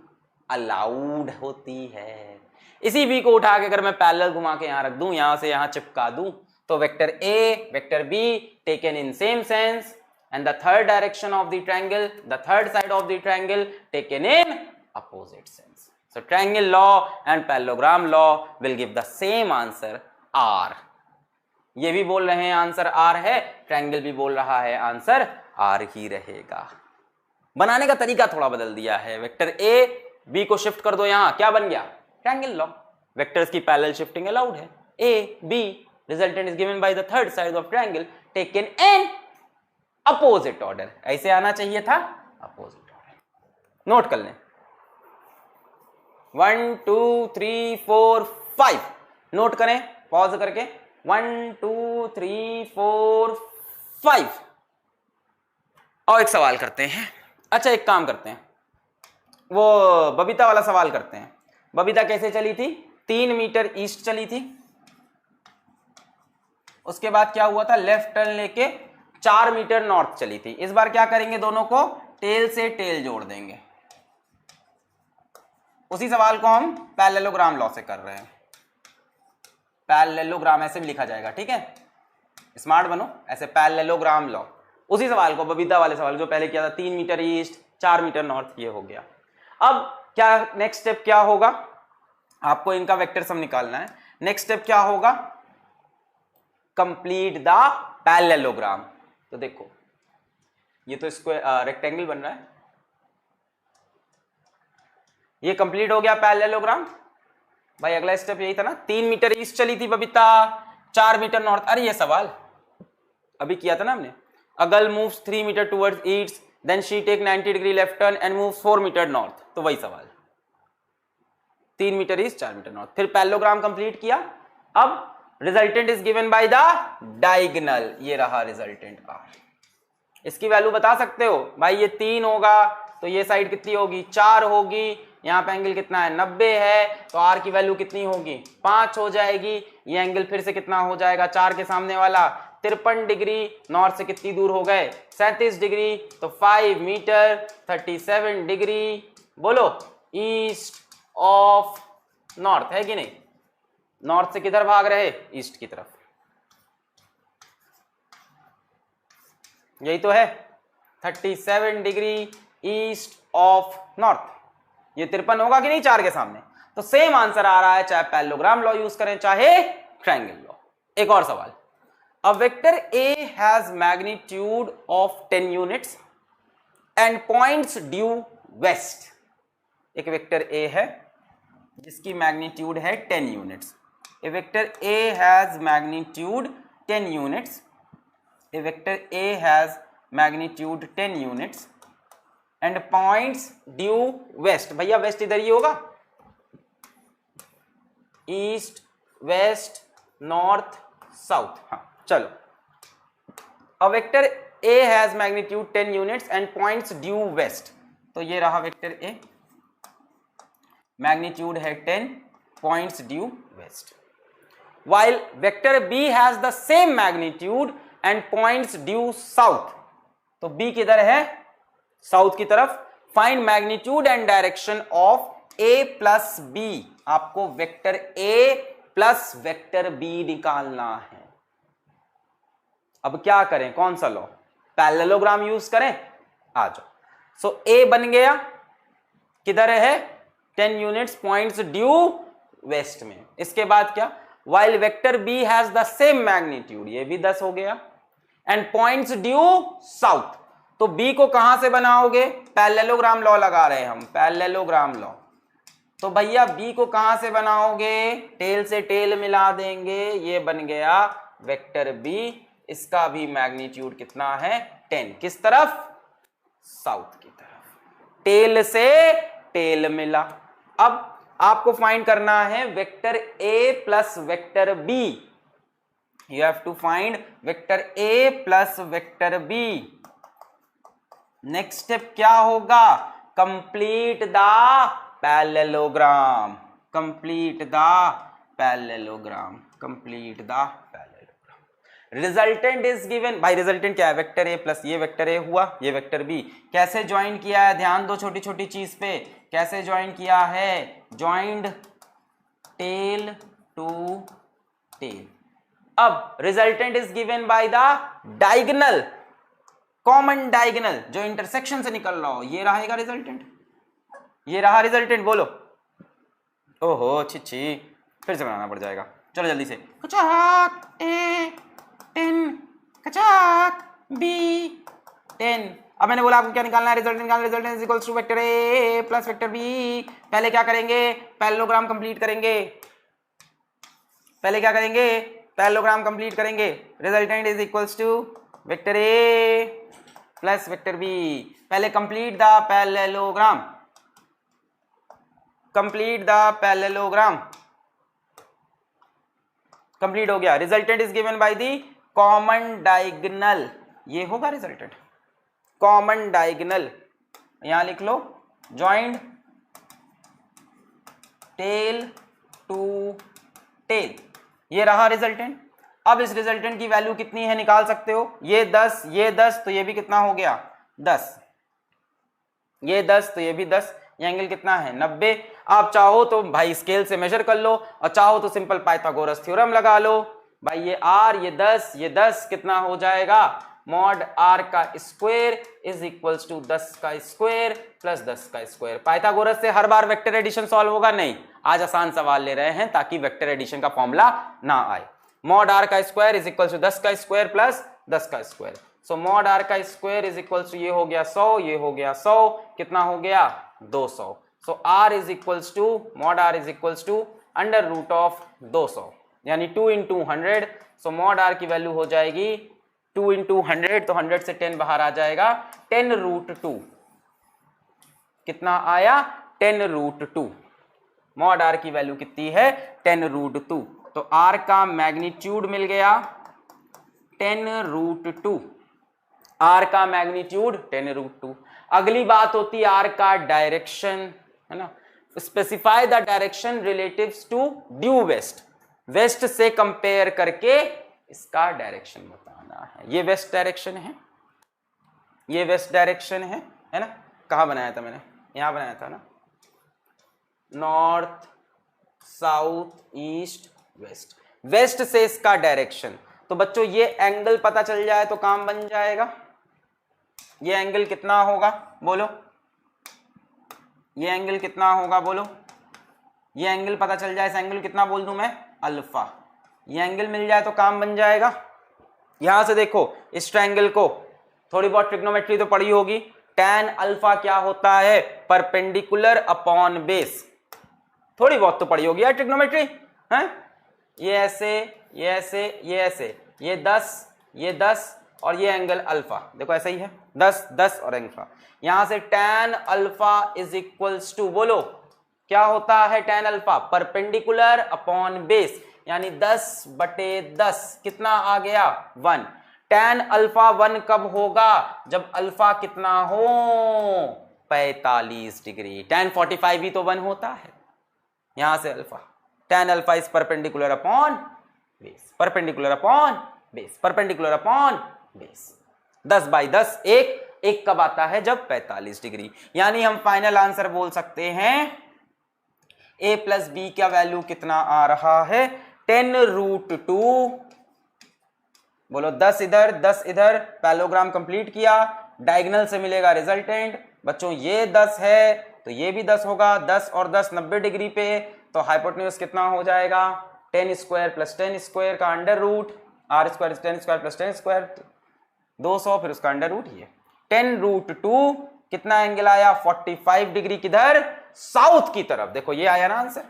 अलाउड होती है. इसी b को उठा के अगर मैं पैरेलल घुमा के यहां रख दूं, यहां से यहां चिपका दूं, तो vector a vector b taken in same sense and the third direction of the triangle, the third side of the triangle taken in opposite sense. So triangle law and parallelogram law will give the same answer R. ये भी बोल रहे हैं answer R है, triangle भी बोल रहा है आंसर R ही रहेगा. बनाने का तरीका थोड़ा बदल दिया है. वेक्टर A B को शिफ्ट कर दो यहां, क्या बन गया? Triangle law. वेक्टर्स की पैरेलल शिफ्टिंग अलाउड है. A B resultant is given by the third side of triangle taken in opposite order. ऐसे आना चाहिए था, अपोजिट ऑर्डर. नोट कर लें, 1 2 3 4 5. नोट करें पॉज करके, 1 2 3 4 5. और एक सवाल करते हैं. अच्छा एक काम करते हैं, वो बबीता वाला सवाल करते हैं. बबीता कैसे चली थी? 3 मीटर ईस्ट चली थी, उसके बाद क्या हुआ था, लेफ्ट टर्न लेके 4 मीटर नॉर्थ चली थी. इस बार क्या करेंगे, दोनों को टेल से टेल जोड़ देंगे. उसी सवाल को हम पैरेललोग्राम लॉ से कर रहे हैं. पैरेललोग्राम ऐसे भी लिखा जाएगा, ठीक है, स्मार्ट बनो, ऐसे पैरेललोग्राम लॉ. उसी सवाल को, बबीता वाले सवाल जो पहले किया था, 3 मीटर ईस्ट 4 मीटर नॉर्थ, ये हो गया. अब क्या नेक्स्ट स्टेप क्या होगा, आपको इनका वेक्टर सम निकालना है. नेक्स्ट स्टेप क्या होगा, कंप्लीट द पैरेललोग्राम. तो देखो ये तो स्क्वायर रेक्टेंगल बन रहा है, ये कंप्लीट हो गया पैरेललोग्राम. भाई अगला स्टेप यही था ना, 3 मीटर ईस्ट चली थी बबीता, 4 मीटर नॉर्थ. अरे ये सवाल अभी किया था ना हमने, a girl moves 3 meter towards east, then she take 90 degree left turn and moves 4 meter north. तो वही सवाल, 3 मीटर ईस्ट 4 मीटर नॉर्थ. फिर पैरेललोग्राम कंप्लीट किया. अब resultant is given by the diagonal, ये रहा रिजल्टेंट R. इसकी वैल्यू बता सकते हो भाई, ये 3 होगा तो ये साइड कितनी होगी, 4 होगी. यहाँ पे एंगल कितना है, 90 है, तो R की वैल्यू कितनी होगी, 5 हो जाएगी. ये एंगल फिर से कितना हो जाएगा, 4 के सामने वाला 53 डिग्री, नॉर्थ से कितनी दूर हो गए 37 डिग्री, तो 5 मीटर 37 डिग्री बोलो ईस्ट ऑफ नॉर्थ, है कि नहीं? नॉर्थ से किधर भाग रहे, ईस्ट की तरफ, यही तो है 37 डिग्री ईस्ट ऑफ नॉर्थ। ये 53 होगा कि नहीं 4 के सामने? तो सेम आंसर आ रहा है, चाहे पैरेललोग्राम लॉ यूज करें चाहे ट्रायंगल लॉ। एक और सवाल, a vector A has magnitude of 10 units and points due west. एक वेक्टर ए है जिसकी मैग्नीट्यूड है 10 units. A vector A has magnitude 10 units, a vector A has magnitude 10 units and points due west. भैया west इधर ही होगा, east west north south. हाँ चलो, a vector A has magnitude 10 units and points due west. तो ये रहा vector ए, magnitude है 10, points due west. while vector B has the same magnitude and points due south, तो B किधर है, south की तरफ। Find magnitude and direction of A plus B। आपको vector A plus vector B निकालना है। अब क्या करें, कौन सा लॉ, पैरेललोग्राम यूज करें? आ जाओ। सो A बन गया, किधर है 10 यूनिट्स, पॉइंट्स ड्यू वेस्ट में। इसके बाद क्या, while vector B has the same magnitude, ये भी 10 हो गया, and points due south। तो B को कहां से बनाओगे, पैरेललोग्राम लॉ लगा रहे हैं हम, पैरेललोग्राम लॉ। तो भैया B को कहां से बनाओगे, टेल से टेल मिला देंगे, ये बन गया वेक्टर B। इसका भी मैग्नीट्यूड कितना है 10, किस तरफ, साउथ की तरफ, टेल से टेल मिला। अब आपको फाइंड करना है vector A plus vector B। You have to find vector A plus vector B। Next step क्या होगा, complete the parallelogram, complete the parallelogram, complete the parallelogram. Resultant is given, भाई resultant क्या है, वेक्टर A प्लस ये vector A हुआ, ये vector B। कैसे join किया है, ध्यान दो छोटी छोटी चीज पे, कैसे ज्वाइन किया है, ज्वाइंड टेल टू टेल। अब resultant is given by the diagonal, common diagonal जो इंटरसेक्शन से निकल रहा हो, ये रहेगा रिजल्टेंट, ये रहा रिजल्टेंट। बोलो, ओहो छिछी, फिर से बनाना पड़ जाएगा, चलो जल्दी से। कचाक A 10, कचाक B 10। अब मैंने बोला आपको क्या निकालना है, रिजल्टेंट निकालना। Resultant is equals to vector A plus vector B। पहले क्या करेंगे, पैरेललोग्राम कंप्लीट करेंगे, पहले क्या करेंगे, पैरेललोग्राम कंप्लीट करेंगे। Resultant is equals to vector A plus vector B। पहले complete the parallelogram, complete the parallelogram, complete हो गया। Resultant is given by the common diagonal, ये होगा रिजल्टेंट, कॉमन डायगोनल। यहां लिख लो, ज्वाइंड टेल टू टेल, ये रहा रिजल्टेंट। अब इस रिजल्टेंट की वैल्यू कितनी है निकाल सकते हो, ये 10, ये 10, तो ये भी कितना हो गया 10, ये 10 तो ये भी 10, ये एंगल कितना है 90। आप चाहो तो भाई स्केल से मेजर कर लो, और चाहो तो सिंपल पाइथागोरस थ्योरम लगा लो। भाई ये r, ये 10, ये 10 कितना हो जाएगा, मॉड r का स्क्वायर इज इक्वल्स टू 10 का स्क्वायर प्लस 10 का स्क्वायर। पाइथागोरस से हर बार वेक्टर एडिशन सॉल्व होगा नहीं, आज आसान सवाल ले रहे हैं ताकि वेक्टर एडिशन का फॉर्मूला ना आए। मॉड r का स्क्वायर इज इक्वल्स टू 10 का स्क्वायर प्लस 10 का स्क्वायर। सो मॉड r का स्क्वायर इज इक्वल्स टू, ये हो गया 100, ये हो गया 100, कितना हो गया 200। So r is equals to, mod r is equals to under root of 200, यानी 2 into 100। सो मॉड r की वैल्यू हो जाएगी 2 into 100, तो 100 से 10 बाहर आ जाएगा, 10 रूट 2। कितना आया 10 रूट 2। मॉड r की वैल्यू कितनी है 10 रूट 2। तो r का मैग्नीट्यूड मिल गया 10 रूट 2, r का मैग्नीट्यूड 10 रूट 2। अगली बात होती है r का डायरेक्शन, है ना। Specify the direction relatives to due west. West से कंपेयर करके इसका डायरेक्शन बताना है। ये वेस्ट डायरेक्शन है, ये वेस्ट डायरेक्शन है ना। कहाँ बनाया था मैंने, यहां बनाया था ना, north south east west, west से इसका डायरेक्शन। तो बच्चों ये एंगल पता चल जाए तो काम बन जाएगा। ये एंगल कितना होगा बोलो, ये एंगल कितना होगा बोलो, ये एंगल पता चल जाए, इस एंगल कितना बोल दूं मैं, अल्फा। ये एंगल मिल जाए तो काम बन जाएगा। यहां से देखो इस ट्रायंगल को, थोड़ी बहुत ट्रिग्नोमेट्री तो पढ़ी होगी। tan अल्फा क्या होता है, परपेंडिकुलर अपॉन बेस, थोड़ी बहुत तो पढ़ी होगी यार ट्रिग्नोमेट्री है। ये ऐसे, ये ऐसे, ये ऐसे, ये 10, ये 10 और ये एंगल अल्फा, देखो ऐसा ही है 10 10 और एंगल। यहां से tan alpha is equals to, बोलो क्या होता है tan alpha, perpendicular upon base, यानी 10/10 कितना आ गया 1। tan अल्फा 1 कब होगा, जब अल्फा कितना हो 45 डिग्री। tan 45 भी तो 1 होता है। यहां से alpha, tan alpha is perpendicular upon base, perpendicular upon base, perpendicular upon base. 10/10 एक कब आता है, जब 45 डिग्री। यानी हम फाइनल आंसर बोल सकते हैं a प्लस बी का वैल्यू कितना आ रहा है 10√2, बोलो 10 इधर 10 इधर, पैरेललोग्राम कंप्लीट किया, डायगोनल से मिलेगा रिजल्टेंट। बच्चों ये 10 है तो ये भी 10 होगा, 10 और 10 90 डिग्री पे, तो हाइपोटेन्यूज कितना हो जाएगा 10 स्क्वायर प्लस 10 स्क्वायर का under root, R square 10 square plus 10 square 200, फिर उसका अंडर रूट। ये 10√2 कितना एंगल आया 45 डिग्री, किधर साउथ की तरफ। देखो ये आया ना answer,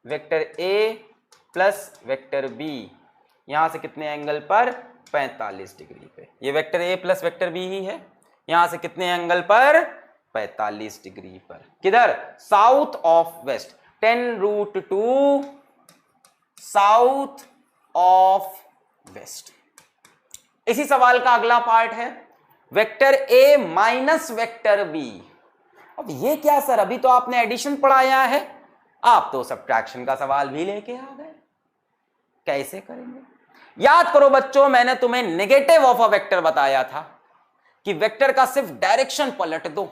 vector A plus vector B, यहां से कितने एंगल पर 45 डिग्री पे। ये vector A plus vector B ही है, यहां से कितने एंगल पर 45 डिग्री पर, किधर south of west. 10√2 south of west. इसी सवाल का अगला पार्ट है vector A minus vector B. अब ये क्या सर, अभी तो आपने एडिशन पढ़ाया है, आप तो सब्ट्रैक्शन का सवाल भी लेके आ गए, कैसे करेंगे। याद करो बच्चों, मैंने तुम्हें नेगेटिव ऑफ अ वेक्टर बताया था कि वेक्टर का सिर्फ डायरेक्शन पलट दो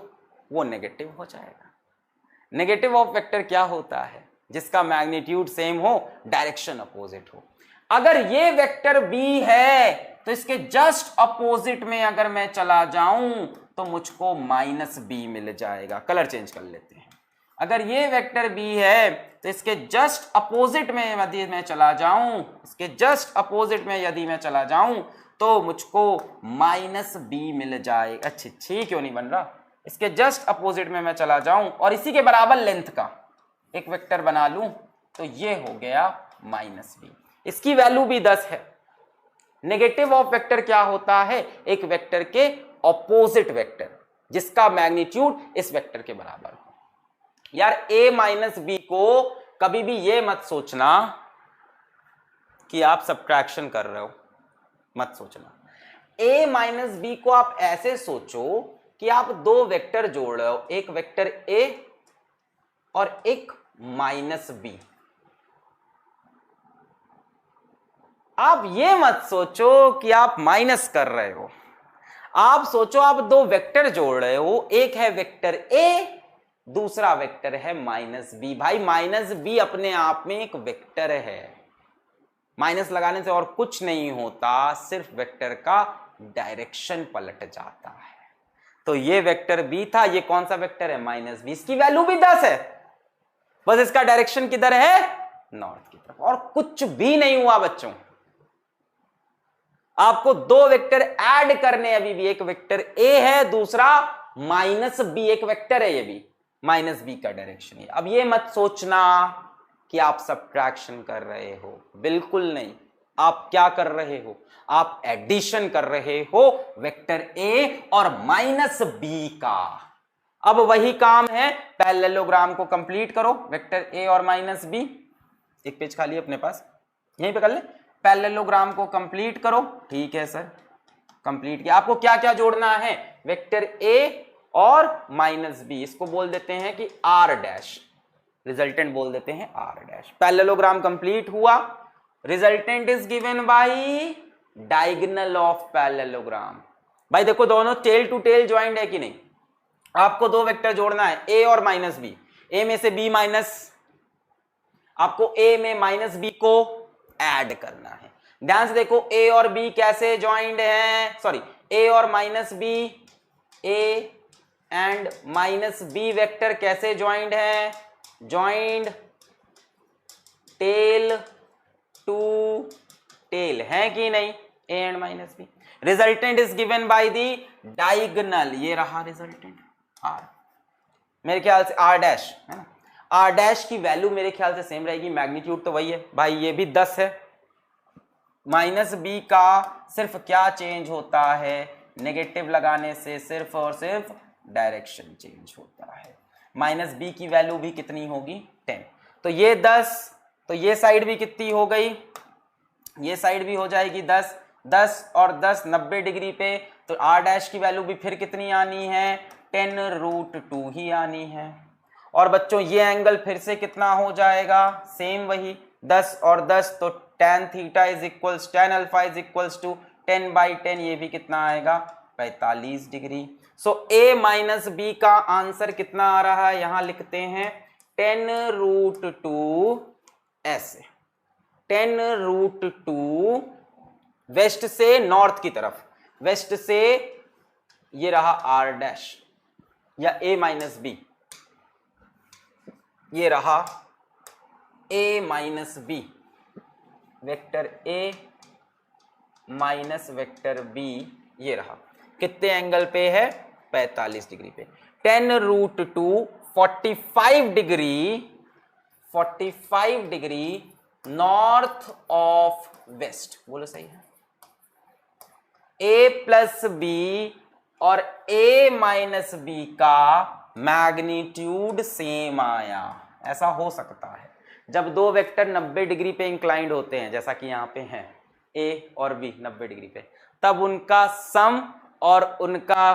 वो नेगेटिव हो जाएगा। नेगेटिव ऑफ वेक्टर क्या होता है, जिसका मैग्नीट्यूड सेम हो, डायरेक्शन अपोजिट हो। अगर ये वेक्टर बी है तो इसके जस्ट अपोजिट में अगर मैं चला जाऊं तो मुझको -b मिल जाएगा। कलर चेंज कर लेते हैं। अगर ये वेक्टर b है तो इसके जस्ट अपोजिट में यदि मैं चला जाऊं, इसके जस्ट अपोजिट में यदि मैं चला जाऊं तो मुझको -b मिल जाएगा। अच्छी क्यों नहीं बन रहा, इसके जस्ट अपोजिट में मैं चला जाऊं और इसी के बराबर लेंथ का एक वेक्टर बना लूं तो ये हो गया -b, इसकी वैल्यू भी 10 है। नेगेटिव ऑफ वेक्टर क्या होता है, एक वेक्टर के ऑपोजिट वेक्टर जिसका मैग्नीट्यूड इस वेक्टर के बराबर हो। यार a माइनस बी को कभी भी ये मत सोचना कि आप सब्ट्रैक्शन कर रहे हो, मत सोचना। a माइनस बी को आप ऐसे सोचो कि आप दो वेक्टर जोड़ रहे हो, एक वेक्टर a और एक -b। आप ये मत सोचो कि आप माइनस कर रहे हो, आप सोचो आप दो वेक्टर जोड़ रहे हो, एक है वेक्टर a, दूसरा वेक्टर है -b। भाई -b अपने आप में एक वेक्टर है, माइनस लगाने से और कुछ नहीं होता, सिर्फ वेक्टर का डायरेक्शन पलट जाता है। तो ये वेक्टर b था, ये कौन सा वेक्टर है -b, इसकी वैल्यू भी 10 है, बस इसका डायरेक्शन किधर है नॉर्थ की तरफ, और कुछ भी नहीं हुआ बच्चों। आपको दो वेक्टर ऐड करने, अभी भी एक वेक्टर a है, दूसरा -b एक वेक्टर है, ये भी -b का डायरेक्शन है। अब ये मत सोचना कि आप सब्ट्रैक्शन कर रहे हो, बिल्कुल नहीं। आप क्या कर रहे हो, आप एडिशन कर रहे हो वेक्टर a और -b का। अब वही काम है, पैरेललोग्राम को कंप्लीट करो, वेक्टर a और -b। एक पेज खाली अपने पास, यहीं पे कर ले। पैरेललोग्राम को कंप्लीट करो, ठीक है सर, कंप्लीट किया। आपको क्या क्या जोड़ना है, वेक्टर a और -b, इसको बोल देते हैं कि r डैश, रिजल्टेंट बोल देते हैं आर डैश। पैरेललोग्राम कंप्लीट हुआ। Resultant is given bye diagonal of parallelogram. भाई देखो दोनों टेल टू टेल ज्वाइंट है कि नहीं, आपको दो वेक्टर जोड़ना है ए और माइनस बी, ए में से बी माइनस, आपको ए में माइनस बी को ऐड करना है। ध्यान से देखो ए और बी कैसे ज्वाइंट हैं, सॉरी ए और minus B, A and minus B vector कैसे ज्वाइंट है, ज्वाइंट टेल टू टेल है कि नहीं, A and minus B. Resultant is given by the diagonal, ये रहा रिजल्टेंट आर, मेरे ख्याल से आर डैश है ना, आर डैश की वैल्यू मेरे ख्याल से सेम रहेगी, मैग्नीट्यूड तो वही है भाई, ये भी 10 है। माइनस बी का सिर्फ क्या चेंज होता है, नेगेटिव लगाने से सिर्फ और सिर्फ डायरेक्शन चेंज होता है। माइनस बी की वैल्यू भी कितनी होगी 10, तो ये 10, तो ये साइड भी कितनी हो गई, ये साइड भी हो जाएगी 10, 10 और 10 90 डिग्री पे, तो आर डैश की वैल्यू भी फिर कितनी आनी है 10√2 ही आनी है। और बच्चों ये एंगल फिर से कितना हो जाएगा, सेम वही 10 और 10, तो tan theta is equals tan alpha is equals to 10/10, ये भी कितना आएगा 45 degree. So a minus B का आंसर कितना आ रहा है, यहां लिखते हैं 10√2 ऐसे, 10√2 वेस्ट से नॉर्थ की तरफ, वेस्ट से ये रहा आर डैश या a माइनस बी, ये रहा a minus B, vector a minus vector b, ये रहा कितने एंगल पे है 45 डिग्री पे, 10√2 45 degree, 45 degree north of west, बोलो सही है। a प्लस बी और a माइनस बी का मैग्नीट्यूड सेम आया। ऐसा हो सकता है जब दो वेक्टर 90 डिग्री पे इंक्लाइंड होते हैं, जैसा कि यहाँ पे हैं a और b 90 डिग्री पे, तब उनका सम और उनका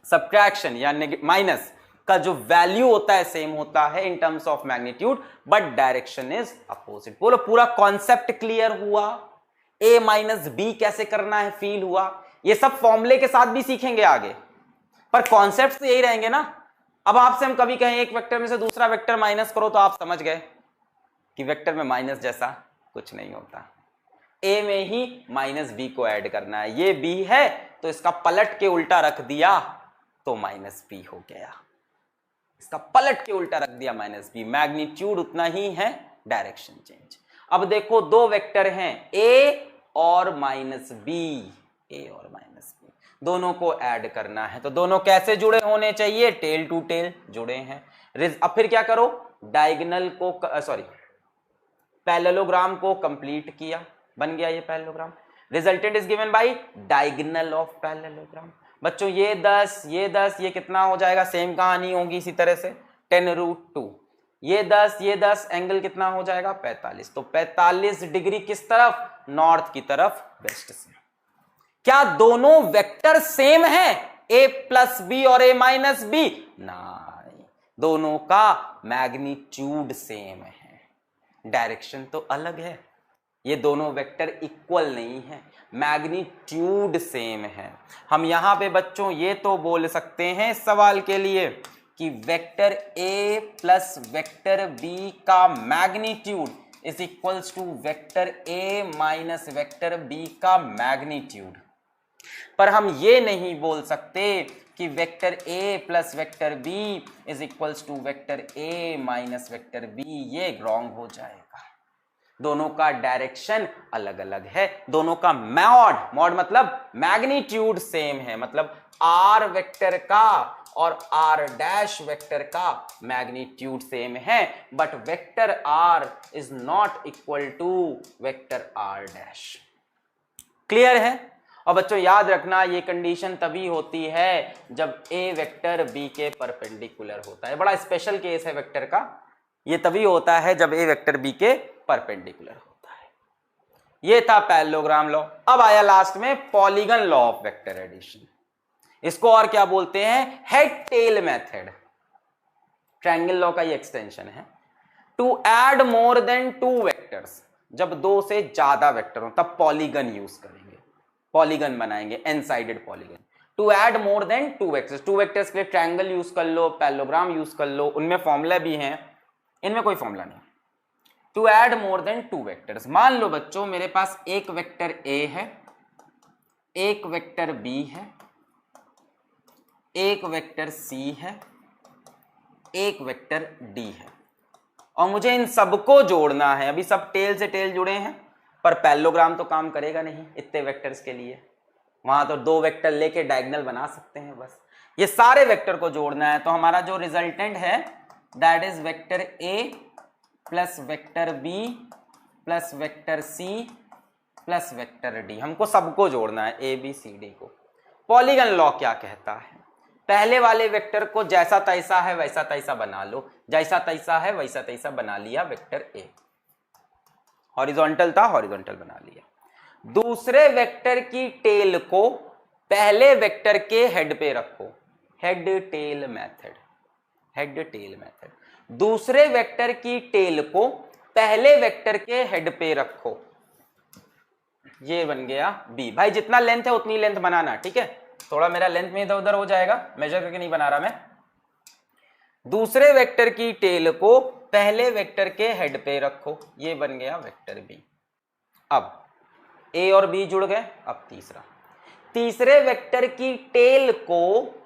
सब्ट्रैक्शन या माइनस का जो वैल्यू होता है सेम होता है in terms of magnitude, but direction is opposite. बोलो पूरा कॉन्सेप्ट क्लियर हुआ, a माइनस बी कैसे करना है फील हुआ, ये सब फॉर्मूले के साथ भी सीखेंगे आगे, पर कॉन्सेप्ट तो यही रहेंगे ना। अब आपसे हम कभी कहें एक वेक्टर में से दूसरा वेक्टर माइनस करो, तो आप समझ गए कि वेक्टर में माइनस जैसा कुछ नहीं होता, a में ही माइनस बी को ऐड करना है। ये b है तो इसका पलट के उल्टा रख दिया तो माइनस बी हो गया, इसका पलट के उल्टा रख दिया माइनस बी, मैग्नीट्यूड उतना ही है, डायरेक्शन चेंज। अब देखो दो वेक्टर हैं a और माइनस बी, a और माइनस बी, दोनों को ऐड करना है, तो दोनों कैसे जुड़े होने चाहिए, टेल टू टेल जुड़े हैं। अब फिर क्या करो, डायगोनल को सॉरी पैरेललोग्राम को कंप्लीट किया, बन गया ये parallelogram. Resultant is given bye diagonal of parallelogram. बच्चों ये 10 ये 10 ये कितना हो जाएगा, सेम कहानी होगी इसी तरह से 10√2, ये 10 ये 10, एंगल कितना हो जाएगा 45, तो 45 डिग्री किस तरफ, नॉर्थ की तरफ वेस्ट से। क्या दोनों वेक्टर सेम है, a प्लस बी और a माइनस बी, नहीं, दोनों का मैग्नीट्यूड सेम है, डायरेक्शन तो अलग है, ये दोनों वेक्टर इक्वल नहीं है, मैग्नीट्यूड सेम है। हम यहां पे बच्चों ये तो बोल सकते हैं इस सवाल के लिए कि vector a plus vector b का magnitude is equals to vector a minus vector b का मैग्नीट्यूड, पर हम ये नहीं बोल सकते कि vector a plus vector b is equals to vector a minus vector b, ये रॉन्ग हो जाएगा। दोनों का डायरेक्शन अलग अलग है, दोनों का मॉड मतलब मैग्नीट्यूड सेम है, मतलब r वेक्टर का और r डैश वेक्टर का मैग्नीट्यूड सेम है, but vector r is not equal to vector r dash. Clear है? और बच्चों याद रखना ये कंडीशन तभी होती है जब a वेक्टर b के परपेंडिकुलर होता है, बड़ा स्पेशल केस है वेक्टर का, ये तभी होता है जब a वेक्टर b के परपेंडिकुलर होता है। ये था पैरेललोग्राम लॉ। अब आया लास्ट में polygon law of vector addition, इसको और क्या बोलते हैं, head tail method. Triangle law का ये एक्सटेंशन है। To add more than 2 vectors, जब 2 से ज्यादा वेक्टर हो तब पॉलीगन यूज करेंगे, पॉलीगन बनाएंगे, N sided polygon. To add more than 2 vectors, 2 vectors के लिए ट्रायंगल यूज कर लो, पैरेललोग्राम यूज कर लो, उनमें फॉर्मूला भी है, इनमें कोई फॉर्मूला नहीं। To add more than 2 vectors, मान लो बच्चों मेरे पास एक वेक्टर ए है, एक वेक्टर बी है, एक वेक्टर सी है, एक वेक्टर डी है, और मुझे इन सबको जोड़ना है। अभी सब टेल से टेल जुड़े हैं, पर पैरेललोग्राम तो काम करेगा नहीं इतने वेक्टर्स के लिए, वहां तो 2 वेक्टर लेके डायगोनल बना सकते हैं बस। ये सारे वेक्टर को जोड़ना है, तो हमारा जो रिजल्टेंट है that is vector A plus vector B plus vector C plus vector D, हमको सबको जोड़ना है, ए बी सी डी को। पॉलीगन लॉ क्या कहता है, पहले वाले वेक्टर को जैसा तैसा है वैसा तैसा बना लो, जैसा तैसा है वैसा तैसा बना लिया वेक्टर ए, हॉरिजॉन्टल था हॉरिजॉन्टल बना लिया। दूसरे वेक्टर की टेल को पहले वेक्टर के हेड पे रखो, head tail method, head tail method. दूसरे वेक्टर की टेल को पहले वेक्टर के हेड पे रखो, ये बन गया बी। भाई जितना लेंथ है उतनी लेंथ बनाना, ठीक है, थोड़ा मेरा लेंथ में इधर उधर हो जाएगा, मेजर करके नहीं बना रहा मैं। दूसरे वेक्टर की टेल को पहले वेक्टर के हेड पे रखो, ये बन गया वेक्टर बी। अब ए और बी जुड़ गए। अब तीसरा, तीसरे वेक्टर की टेल को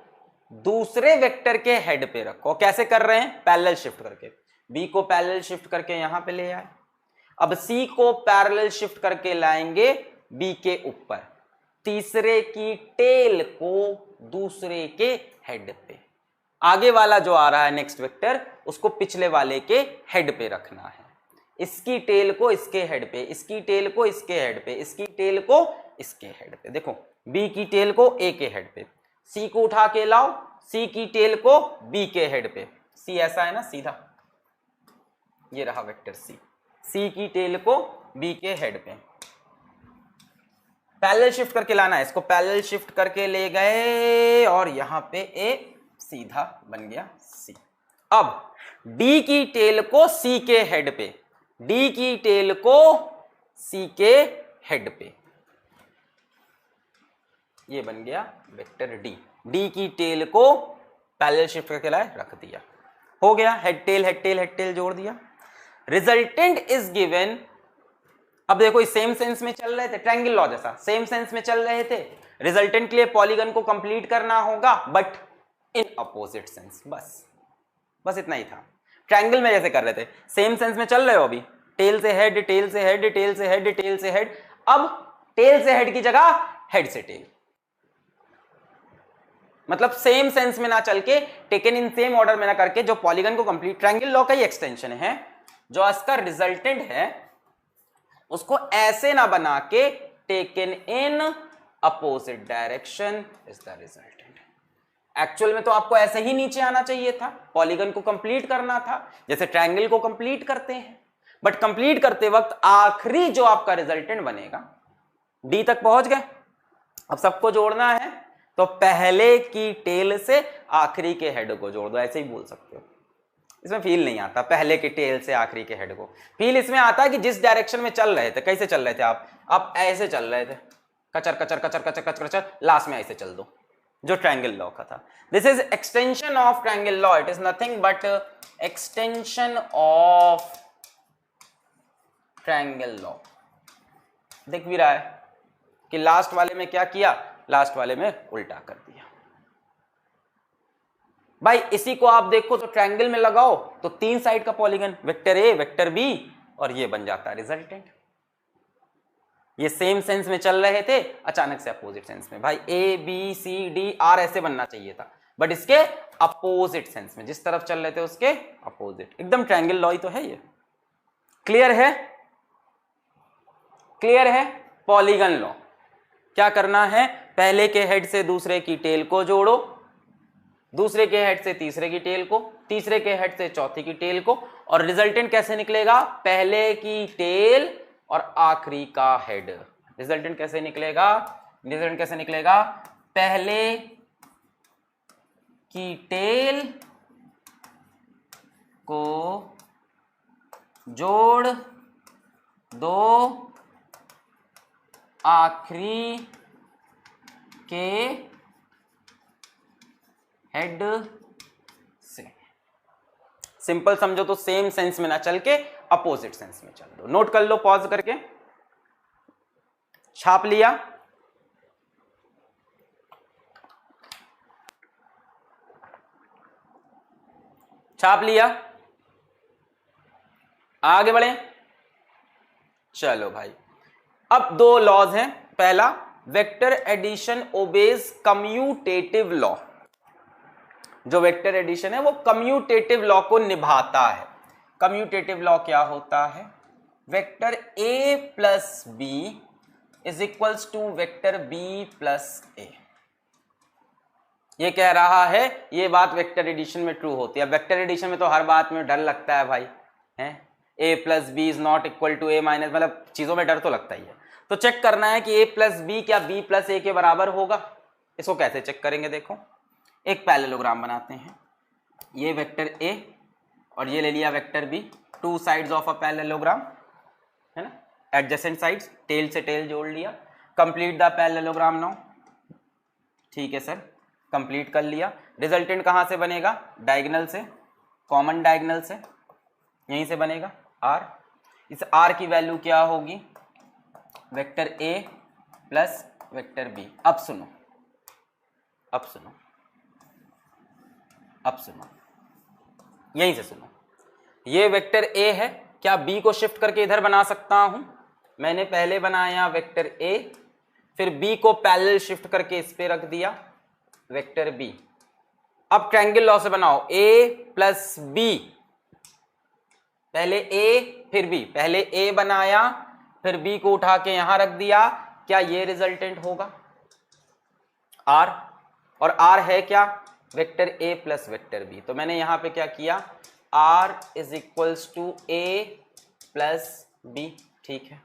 दूसरे वेक्टर के हेड पे रखो। कैसे कर रहे हैं, पैरेलल शिफ्ट करके, बी को पैरेलल शिफ्ट करके यहां पे ले आए, अब सी को पैरेलल शिफ्ट करके लाएंगे बी के ऊपर, तीसरे की टेल को दूसरे के हेड पे, आगे वाला जो आ रहा है नेक्स्ट वेक्टर उसको पिछले वाले के हेड पे रखना है, इसकी टेल को इसके हेड पे, इसकी टेल को इसके हेड पे, इसकी टेल को इसके हेड पे। देखो बी की टेल को ए के हेड पे, सी को उठा के लाओ, सी की टेल को बी के हेड पे, सी ऐसा है ना सीधा, ये रहा वेक्टर सी, सी की टेल को बी के हेड पे पैरेलल शिफ्ट करके लाना है, इसको पैरेलल शिफ्ट करके ले गए और यहां पे ए सीधा बन गया सी। अब डी की टेल को सी के हेड पे, डी की टेल को सी के हेड पे, ये बन गया वेक्टर डी। डी की टेल को पैरेलल शिफ्ट करके लाए, रख दिया, हो गया, head tail head tail head tail जोड़ दिया। Resultant is given. अब देखो इस सेम सेंस में चल रहे थे, ट्रायंगल लॉ जैसा सेम सेंस में चल रहे थे, रिजल्टेंट के लिए पॉलीगन को कंप्लीट करना होगा बट इन अपोजिट सेंस, बस इतना ही था। ट्रायंगल में जैसे कर रहे थे सेम सेंस में चल रहे हो, अभी टेल से हेड टेल से हेड टेल से हेड टेल से हेड, अब टेल से हेड की जगह हेड से टेल, मतलब सेम सेंस में ना चल के, टेकन इन सेम ऑर्डर में ना करके, जो पॉलीगन को कंप्लीट, ट्रायंगल लॉ का ही एक्सटेंशन है, जो इसका रिजल्टेंट है उसको ऐसे ना बना के, taken in opposite direction is the resultant. Actual में तो आपको ऐसे ही नीचे आना चाहिए था, पॉलीगन को कंप्लीट करना था जैसे ट्रायंगल को कंप्लीट करते हैं, बट कंप्लीट करते वक्त आखिरी जो आपका रिजल्टेंट बनेगा, डी तक पहुंच गए, अब सबको जोड़ना है तो पहले की टेल से आखिरी के हेड को जोड़ दो, ऐसे ही बोल सकते हो। इसमें फील नहीं आता पहले के टेल से आखिरी के हेड को, फील इसमें आता है कि जिस डायरेक्शन में चल रहे थे, कैसे चल रहे थे आप ऐसे चल रहे थे, कचर कचर कचर कचर कचर कचर, लास्ट में ऐसे चल दो, जो ट्रायंगल लॉ का था। This is extension of triangle law, it is nothing but extension of triangle law. दिख भी रहा है कि लास्ट वाले में क्या किया, लास्ट वाले में उल्टा कर दिया। भाई इसी को आप देखो तो ट्रायंगल में लगाओ तो 3 साइड का polygon, vector A vector B, और ये बन जाता है रिजल्टेंट। ये सेम सेंस में चल रहे थे, अचानक से अपोजिट सेंस में, भाई A B C D R ऐसे बनना चाहिए था, बट इसके अपोजिट सेंस में, जिस तरफ चल रहे थे उसके अपोजिट, एकदम ट्रायंगल लॉ ही तो है ये। क्लियर है, क्लियर है। पॉलीगन लॉ क्या करना है, पहले के हेड से दूसरे की टेल को जोड़ो, दूसरे के हेड से तीसरे की टेल को, तीसरे के हेड से चौथी की टेल को, और रिजल्टेंट कैसे निकलेगा, पहले की टेल और आखिरी का हेड। रिजल्टेंट कैसे निकलेगा, रिजल्टेंट कैसे निकलेगा, पहले की टेल को जोड़ दो आखिरी के हेड से। सिंपल समझो तो सेम सेंस में ना चल के अपोजिट सेंस में चल दो। नोट कर लो पॉज करके, छाप लिया। छाप लिया, आगे बढ़े। चलो भाई, अब दो लॉज हैं। पहला, vector addition obeys commutative law. जो वेक्टर एडिशन है वो कम्यूटेटिव लॉ को निभाता है। कम्यूटेटिव लॉ क्या होता है? Vector a plus B is equals to vector b plus A. ये कह रहा है, ये बात वेक्टर एडिशन में ट्रू होती है। वेक्टर एडिशन में तो हर बात में डर लगता है भाई, है a plus B is not equal to a minus, मतलब चीजों में डर तो लगता ही है। तो चेक करना है कि a प्लस बी क्या b प्लस a के बराबर होगा। इसको कैसे चेक करेंगे? देखो, एक पैरेललोग्राम बनाते हैं। ये वेक्टर a और ये ले लिया vector b, to sides of a parallelogram, है ना, एडजेसेंट साइड्स, टेल से टेल जोड़ लिया। Complete the parallelogram now. ठीक है सर, कंप्लीट कर लिया। रिजल्टेंट कहां से बनेगा? डायगोनल से, कॉमन डायगोनल से, यहीं से बनेगा r। इस r की वैल्यू क्या होगी? Vector a plus vector b। अब सुनो, अब सुनो, अब सुनो, यहीं से सुनो। ये वेक्टर a है, क्या b को शिफ्ट करके इधर बना सकता हूं? मैंने पहले बनाया वेक्टर a, फिर b को पैरेलल शिफ्ट करके इस पे रख दिया वेक्टर b। अब ट्रायंगल लॉ से बनाओ, a प्लस b, पहले a फिर b, पहले a बनाया फिर b को उठा के यहां रख दिया। क्या ये रिजल्टेंट होगा? r, और r है क्या? Vector a plus vector b। तो मैंने यहां पे क्या किया? r is equals to a plus b। ठीक है,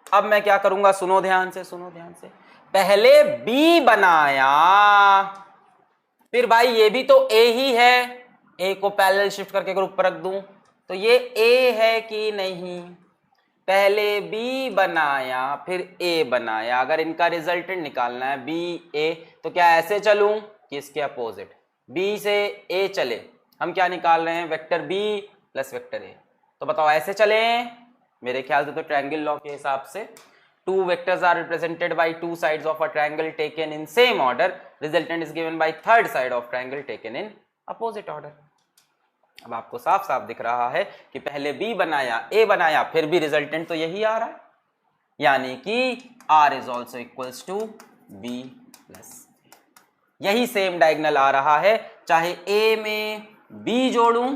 अब मैं क्या करूंगा? सुनो ध्यान से, सुनो ध्यान से। पहले b बनाया, फिर भाई ये भी तो a ही है, a को पैरेलल शिफ्ट करके ग्रुप पर रख दूं तो ये a है कि नहीं? पहले b बनाया फिर a बनाया। अगर इनका रिजल्टेंट निकालना है b a, तो क्या ऐसे चलूं कि इसके अपोजिट? b से a चले, हम क्या निकाल रहे हैं? Vector b plus vector a। तो बताओ ऐसे चले? मेरे ख्याल से तो ट्रायंगल लॉ के हिसाब से two vectors are represented by two sides of a triangle taken in same order. Resultant is given by third side of triangle taken in opposite order. अब आपको साफ साफ दिख रहा है कि पहले b बनाया, a बनाया, फिर भी रिजल्टेंट तो यही आ रहा है, यानी कि r is also equals to b plus a। यही सेम डायगोनल आ रहा है, चाहे a में b जोड़ूं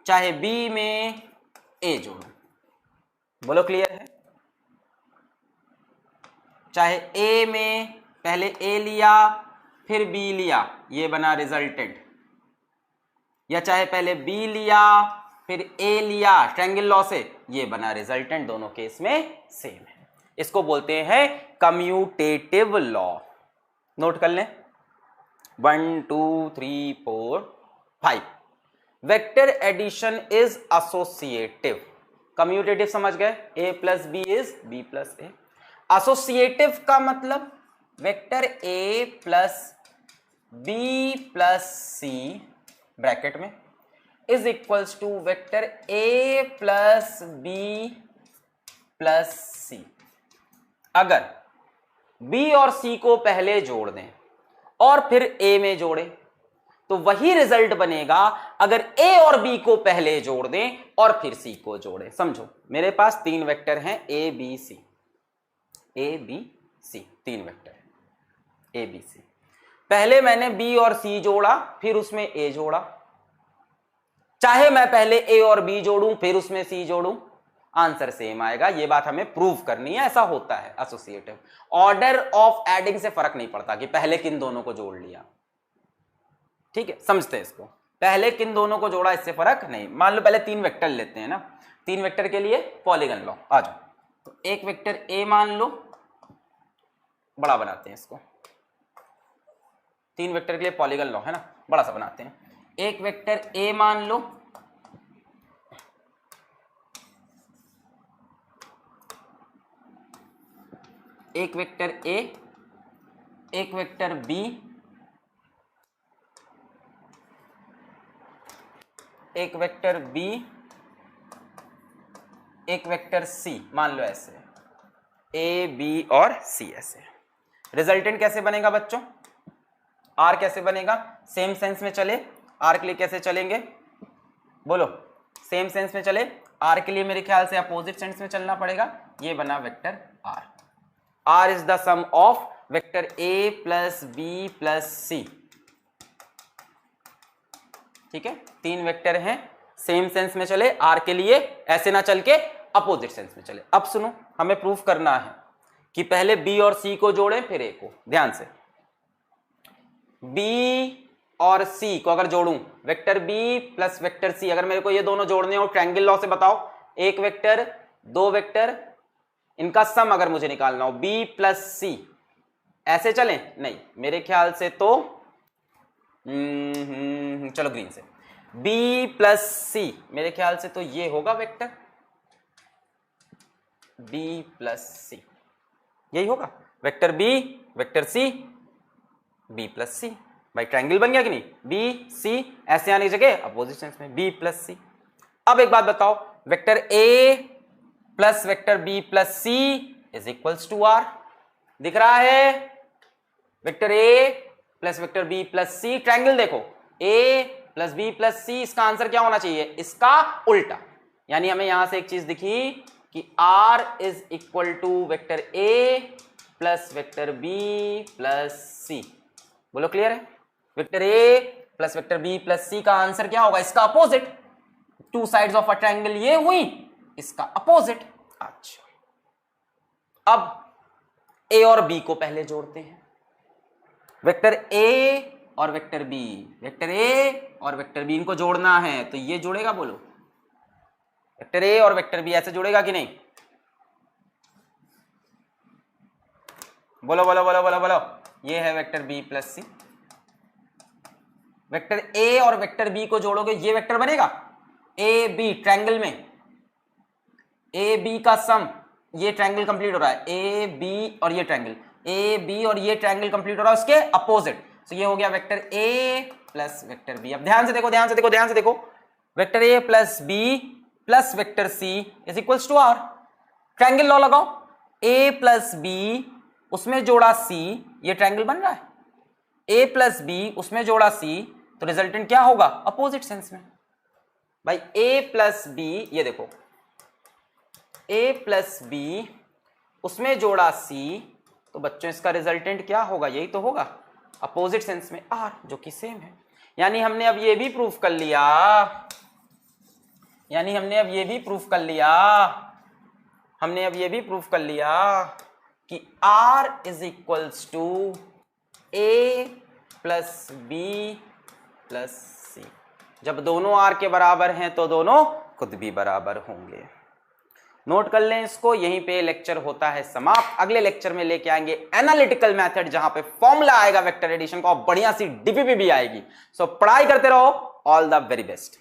चाहे b में a जोड़ूं। बोलो क्लियर है? चाहे a में पहले a लिया फिर b लिया, ये बना रिजल्टेंट, या चाहे पहले b लिया फिर a लिया ट्रायंगल लॉ से, ये बना रिजल्टेंट। दोनों केस में सेम है। इसको बोलते हैं कम्यूटेटिव लॉ। नोट कर लें, 1 2 3 4 5। Vector addition is associative. Commutative समझ गए? a plus b is b plus a। Associative का मतलब vector a plus b plus c bracket में is equals to vector a plus b plus c। अगर b और c को पहले जोड़ दें और फिर a में जोड़े तो वही रिजल्ट बनेगा अगर a और b को पहले जोड़ दें और फिर c को जोड़े। समझो, मेरे पास तीन वेक्टर हैं a b c, a b c, तीन वेक्टर है a b c। पहले मैंने b और c जोड़ा फिर उसमें a जोड़ा, चाहे मैं पहले a और b जोड़ूं फिर उसमें c जोड़ूं, आंसर सेम आएगा। ये बात हमें प्रूव करनी है, ऐसा होता है एसोसिएटिव। ऑर्डर ऑफ एडिंग से फर्क नहीं पड़ता कि पहले किन दोनों को जोड़ लिया। ठीक है, समझते हैं इसको, पहले किन दोनों को जोड़ा इससे फर्क नहीं। मान लो पहले तीन वेक्टर लेते हैं ना, तीन वेक्टर के लिए पॉलीगन लॉ आ जाओ। तो एक वेक्टर a मान लो, बड़ा बनाते हैं इसको, तीन वेक्टर के लिए पॉलीगन लॉ है ना, बड़ा सा बनाते हैं। एक वेक्टर ए मान लो, एक वेक्टर ए, एक वेक्टर बी, एक वेक्टर बी, एक वेक्टर सी, मान लो ऐसे ए बी और सी। ऐसे रिजल्टेंट कैसे बनेगा बच्चों? आर कैसे बनेगा? सेम सेंस में चले, आर के लिए कैसे चलेंगे बोलो? सेम सेंस में चले, आर के लिए मेरे ख्याल से अपोजिट सेंस में चलना पड़ेगा। ये बना vector R. R is the sum of vector A plus B plus C. ठीक है, तीन वेक्टर हैं, सेम सेंस में चले, आर के लिए ऐसे ना चल के अपोजिट सेंस में चले। अब सुनो, हमें प्रूफ करना है कि पहले बी और सी को जोड़ें फिर ए को। ध्यान से, बी और सी को अगर जोड़ूं, vector B plus vector C, अगर मेरे को ये दोनों जोड़ने हो ट्रायंगल लॉ से बताओ, एक वेक्टर दो वेक्टर, इनका सम अगर मुझे निकालना हो बी प्लस सी, ऐसे चलें? नहीं, मेरे ख्याल से तो चलो ग्रीन से, बी प्लस सी, मेरे ख्याल से तो ये होगा वेक्टर बी प्लस सी, यही होगा vector B vector C B plus C. भाई ट्रायंगल बन गया कि नहीं? बी सी ऐसे आने की जगह अपोजिट सेंस में बी प्लस सी। अब एक बात बताओ, vector A plus vector B plus C is equals to R, दिख रहा है? Vector A plus vector B plus C, triangle देखो, A plus B plus C, इसका आंसर क्या होना चाहिए? इसका उल्टा। यानी हमें यहां से एक चीज दिखी कि R is equal to vector A plus vector B plus C। बोलो क्लियर है? Vector A plus vector B plus C का आंसर क्या होगा? इसका opposite. Two sides of a triangle ये हुई, इसका अपोजिट। अच्छा, अब A और B को पहले जोड़ते हैं। वेक्टर A और वेक्टर B, वेक्टर A और वेक्टर B इनको जोड़ना है, तो ये जुड़ेगा? बोलो, वेक्टर ए और वेक्टर बी ऐसे जुड़ेगा कि नहीं? बोलो बोलो बोलो बोलो बोलो। ये है vector B plus C. Vector A और वेक्टर बी को जोड़ोगे, ये वेक्टर बनेगा ए बी, ट्रायंगल में ए बी का सम, ये ट्रायंगल कंप्लीट हो रहा है, ए बी और ये ट्रायंगल, ए बी और ये ट्रायंगल कंप्लीट हो रहा है उसके अपोजिट। तो ये हो गया vector A plus vector B. अब ध्यान से देखो, ध्यान से देखो, ध्यान से देखो, vector A plus B plus vector C is equals to R. Triangle law लगाओ, ए प्लस बी उसमें जोड़ा सी, ये ट्रायंगल बन रहा है, ए प्लस बी उसमें जोड़ा सी, तो रिजल्टेंट क्या होगा? अपोजिट सेंस में। भाई ए प्लस बी, ये देखो, ए प्लस बी उसमें जोड़ा सी, तो बच्चों इसका रिजल्टेंट क्या होगा? यही तो होगा, अपोजिट सेंस में आर, जो कि सेम है। यानी हमने अब ये भी प्रूफ कर लिया, कि R is equals to A plus B plus C. जब दोनों R के बराबर हैं तो दोनों खुद भी बराबर होंगे। नोट कर लें इसको। यहीं पे लेक्चर होता है समाप्त। अगले लेक्चर में लेके आएंगे एनालिटिकल मेथड, जहां पे फॉर्मूला आएगा वेक्टर एडिशन का और बढ़िया सी डीपीपी भी आएगी। सो पढ़ाई करते रहो। All the very best.